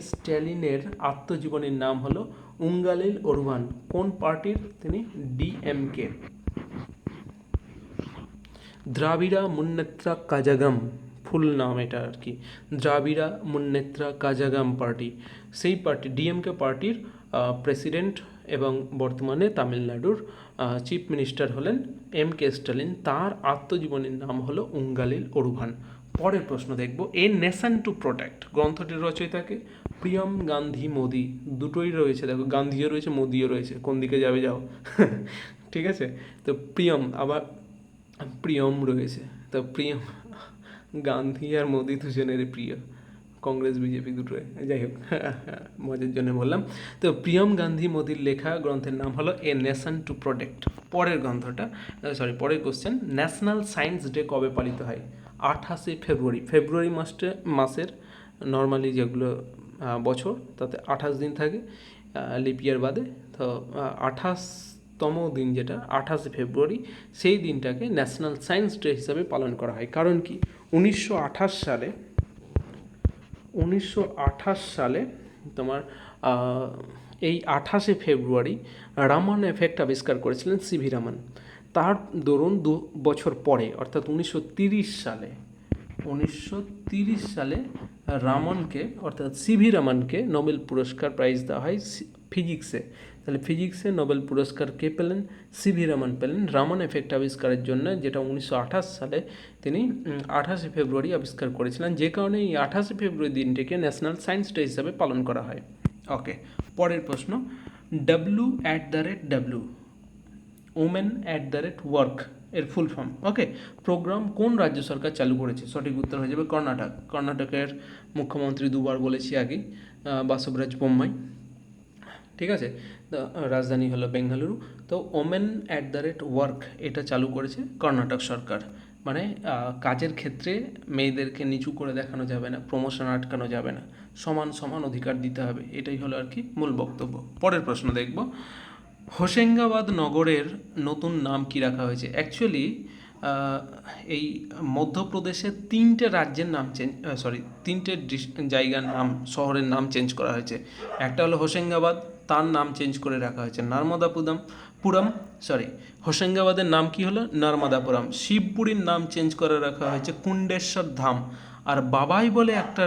Speaker 1: স্ট্যালিনের আত্মজীবনীর নাম হলো উঙ্গালিল ওরুভান। কোন পার্টির তিনি? ডিএমকে। দ্রাবিড়া মুন্নেত্রা কাজাগাম, ফুল নাম এটা আর কি, দ্রাবিড়া মুন্নেত্রা কাজাগাম পার্টি, সেই পার্টি ডিএমকে পার্টির প্রেসিডেন্ট এবং বর্তমানে তামিলনাড়ুর চিফ মিনিস্টার হলেন এম.কে. স্ট্যালিন। তার আত্মজীবনীর নাম হলো উঙ্গালিল ওরুভান। পরের প্রশ্ন দেখব, এ নেশন টু প্রোটেক্ট গ্রন্থটির রচয়িতাকে? প্রিয়ম গান্ধী মোদি। দুটোই রয়েছে, দেখো গান্ধীও রয়েছে মোদিও রয়েছে, কোন দিকে যাবে যাও। ঠিক আছে, তো প্রিয়ম রয়েছে, তো প্রিয়ম, গান্ধী আর মোদি দুজনেরই প্রিয়, কংগ্রেস বিজেপি দুটোই, যাই হোক মজার জন্য বললাম। তো প্রিয়ম গান্ধী মোদির লেখা গ্রন্থের নাম হলো এ নেশন টু প্রোটেক্ট। পরের কোশ্চেন, ন্যাশনাল সায়েন্স ডে কবে পালিত হয়? 28শে ফেব্রুয়ারি। ফেব্রুয়ারি মাসের নর্মালি যেগুলো বছর, তাতে 28 দিন থাকে লিপ ইয়ার বাদে, তো 28তম দিন যেটা 28শে ফেব্রুয়ারি, সেই দিনটাকে ন্যাশনাল সায়েন্স ডে হিসাবে পালন করা হয়। কারণ কি, 1928 সালে তোমার এই 28শে ফেব্রুয়ারি রামান এফেক্ট আবিষ্কার করেছিলেন সিভি রামান। তার দরুন 2 বছর পরে, অর্থাৎ 1930 সালে রামনকে, অর্থাৎ সিভি রামনকে নোবেল পুরস্কার প্রাইজ দেওয়া হয় ফিজিক্সে। তাহলে ফিজিক্সে নোবেল পুরস্কার কে পেলেন? সিভি রামন পেলেন রামান এফেক্ট আবিষ্কারের জন্য, যেটা 1928 সালে তিনি 28শে ফেব্রুয়ারি আবিষ্কার করেছিলেন, যে কারণে এই 28শে ফেব্রুয়ারি দিনটিকে ন্যাশনাল সায়েন্স ডে হিসাবে পালন করা হয়। ওকে, পরের প্রশ্ন, W@W, women@work এর ফুল ফর্ম। ওকে, প্রোগ্রাম কোন রাজ্য সরকার চালু করেছে? সঠিক উত্তর হয়ে যাবে কর্ণাটকের মুখ্যমন্ত্রী, দুবার বলেছি আগেই, বাসবরাজ বোম্মাই। ঠিক আছে। তো রাজধানী হলো বেঙ্গালুরু। তো women at the rate work এটা চালু করেছে কর্ণাটক সরকার। মানে কাজের ক্ষেত্রে মেয়েদেরকে নিচু করে দেখানো যাবে না, প্রমোশন আটকানো যাবে না, সমান সমান অধিকার দিতে হবে, এটাই হলো আর কি মূল বক্তব্য। পরের প্রশ্ন দেখব, হোশেঙ্গাবাদ নগরের নতুন নাম কি রাখা হয়েছে? অ্যাকচুয়ালি এই মধ্যপ্রদেশের তিনটে রাজ্যের নাম তিনটে জায়গার নাম, শহরের নাম চেঞ্জ করা হয়েছে। একটা হলো হোশেঙ্গাবাদ, তার নাম চেঞ্জ করে রাখা হয়েছে পুরম। হোশেঙ্গাবাদের নাম কি হলো? নর্মদাপুরম। শিবপুরীর নাম চেঞ্জ করে রাখা হয়েছে কুণ্ডেশ্বর ধাম। আর বাবাই বলে একটা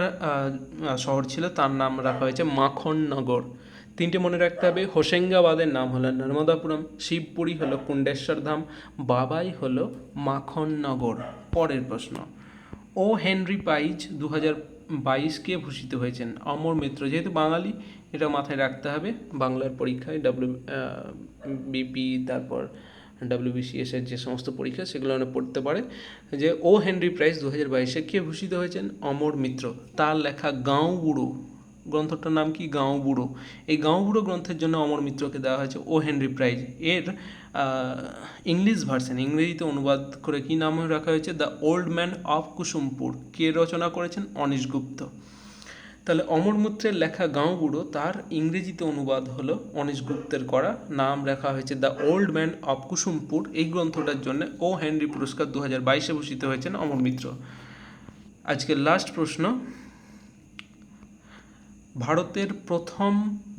Speaker 1: শহর ছিল, তার নাম রাখা হয়েছে মাখননগর। তিনটে মনে রাখতে হবে, হোশেঙ্গাবাদের নাম হলো নর্মদাপুরম, শিবপুরী হলো কুণ্ডেশ্বর ধাম, বাবাই হলো মাখননগর। পরের প্রশ্ন, ও হেনরি পাইজ 2022 ভূষিত হয়েছেন? অমর মিত্র। যেহেতু বাঙালি, এটা মাথায় রাখতে হবে, বাংলার পরীক্ষায় বিপি তারপর WBCS এর যে সমস্ত পরীক্ষা সেগুলো পড়তে পারে, যে ও হেনরি প্রাইজ 2022 কে ভূষিত হয়েছেন? অমর মিত্র। তার লেখা গাঁও বুড়ো গ্রন্থটার নাম কি? গাঁও বুড়ো। এই গাঁও বুড়ো গ্রন্থের জন্য অমর মিত্রকে দেওয়া হয়েছে ও হেনরি প্রাইজ। এর ইংলিশ ভার্সন, ইংরেজিতে অনুবাদ করে কি নাম রাখা হয়েছে? The old man of Kusumpur. কে রচনা করেছেন? অনীশ গুপ্ত। তাহলে অমর মিত্রের লেখা গাঁও বুড়ো, তার ইংরেজিতে অনুবাদ হলো অনীশ গুপ্তের করা, নাম রাখা হয়েছে the old man of Kusumpur. এই গ্রন্থটার জন্য ও হেনরি পুরস্কার 2022 ভূষিত হয়েছেন অমর মিত্র। আজকের লাস্ট প্রশ্ন, ভারতের প্রথম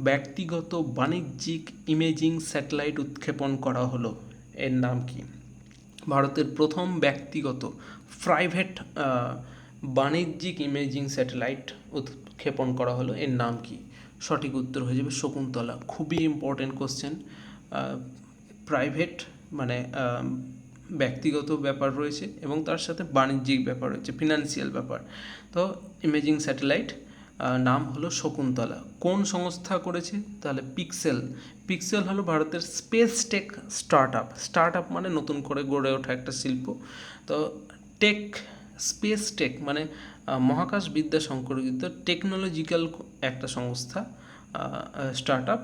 Speaker 1: ব্যক্তিগত বাণিজ্যিক ইমেজিং স্যাটেলাইট উৎক্ষেপণ করা হলো, এর নাম কি? ভারতের প্রথম ব্যক্তিগত প্রাইভেট বাণিজ্যিক ইমেজিং স্যাটেলাইট উৎক্ষেপণ করা হলো, এর নাম কি? সঠিক উত্তর হয়ে যাবে শকুন্তলা। খুবই ইম্পর্টেন্ট কোশ্চেন। প্রাইভেট মানে ব্যক্তিগত ব্যাপার রয়েছে এবং তার সাথে বাণিজ্যিক ব্যাপার রয়েছে, ফিনান্সিয়াল ব্যাপার। তো ইমেজিং স্যাটেলাইট নাম হলো শকুন্তলা। কোন সংস্থা করেছে? তাহলে পিক্সেল হলো ভারতের স্পেস টেক স্টার্ট আপ মানে নতুন করে গড়ে ওঠা একটা শিল্প। তো স্পেস টেক মানে মহাকাশ বিদ্যা সংকরিত টেকনোলজিক্যাল একটা সংস্থা, স্টার্ট আপ।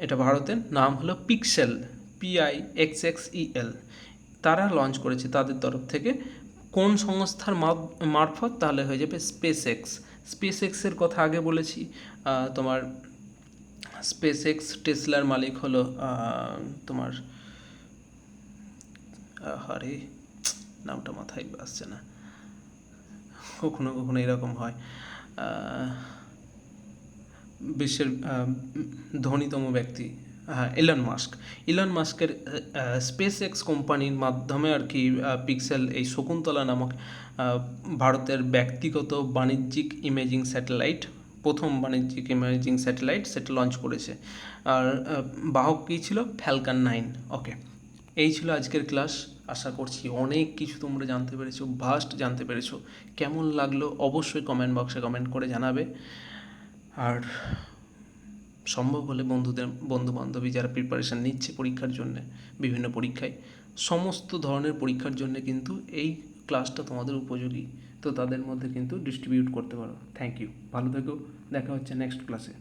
Speaker 1: এটা ভারতের, নাম হলো পিক্সেল, PIXXEL। তারা লঞ্চ করেছে তাদের তরফ থেকে। কোন সংস্থার মারফত? তাহলে হয়ে যাবে স্পেসএক্সের কথা আগে বলেছি। তোমার স্পেসএক্স টেসলার মালিক হলো তোমার আরে নামটা মাথায় আসছে না, কখনো কখনো এরকম হয়। বিশ্বের ধনীতম ব্যক্তি, হ্যাঁ, ইলন মাস্কের স্পেসএক্স কোম্পানির মাধ্যমে আর কি পিক্সেল এই শকুন্তলা নামক ভারতের ব্যক্তিগত বাণিজ্যিক ইমেজিং স্যাটেলাইট, প্রথম বাণিজ্যিক ইমেজিং স্যাটেলাইট, সেটা লঞ্চ করেছে। আর বাহক কী ছিল? ফ্যালকন 9। ওকে, এই ছিল আজকের ক্লাস। আশা করছি অনেক কিছু তোমরা জানতে পেরেছো, জানতে পেরেছো। কেমন লাগলো অবশ্যই কমেন্ট বক্সে কমেন্ট করে জানাবে। আর সম্ভব হলে বন্ধু বান্ধবী যারা প্রিপারেশান নিচ্ছে পরীক্ষার জন্য, বিভিন্ন পরীক্ষায়, সমস্ত ধরনের পরীক্ষার জন্য কিন্তু এই ক্লাসটা তোমাদের উপযোগী, তো তাদের মধ্যে কিন্তু ডিস্ট্রিবিউট করতে পারো। থ্যাংক ইউ, ভালো থেকো, দেখা হচ্ছে নেক্সট ক্লাসে।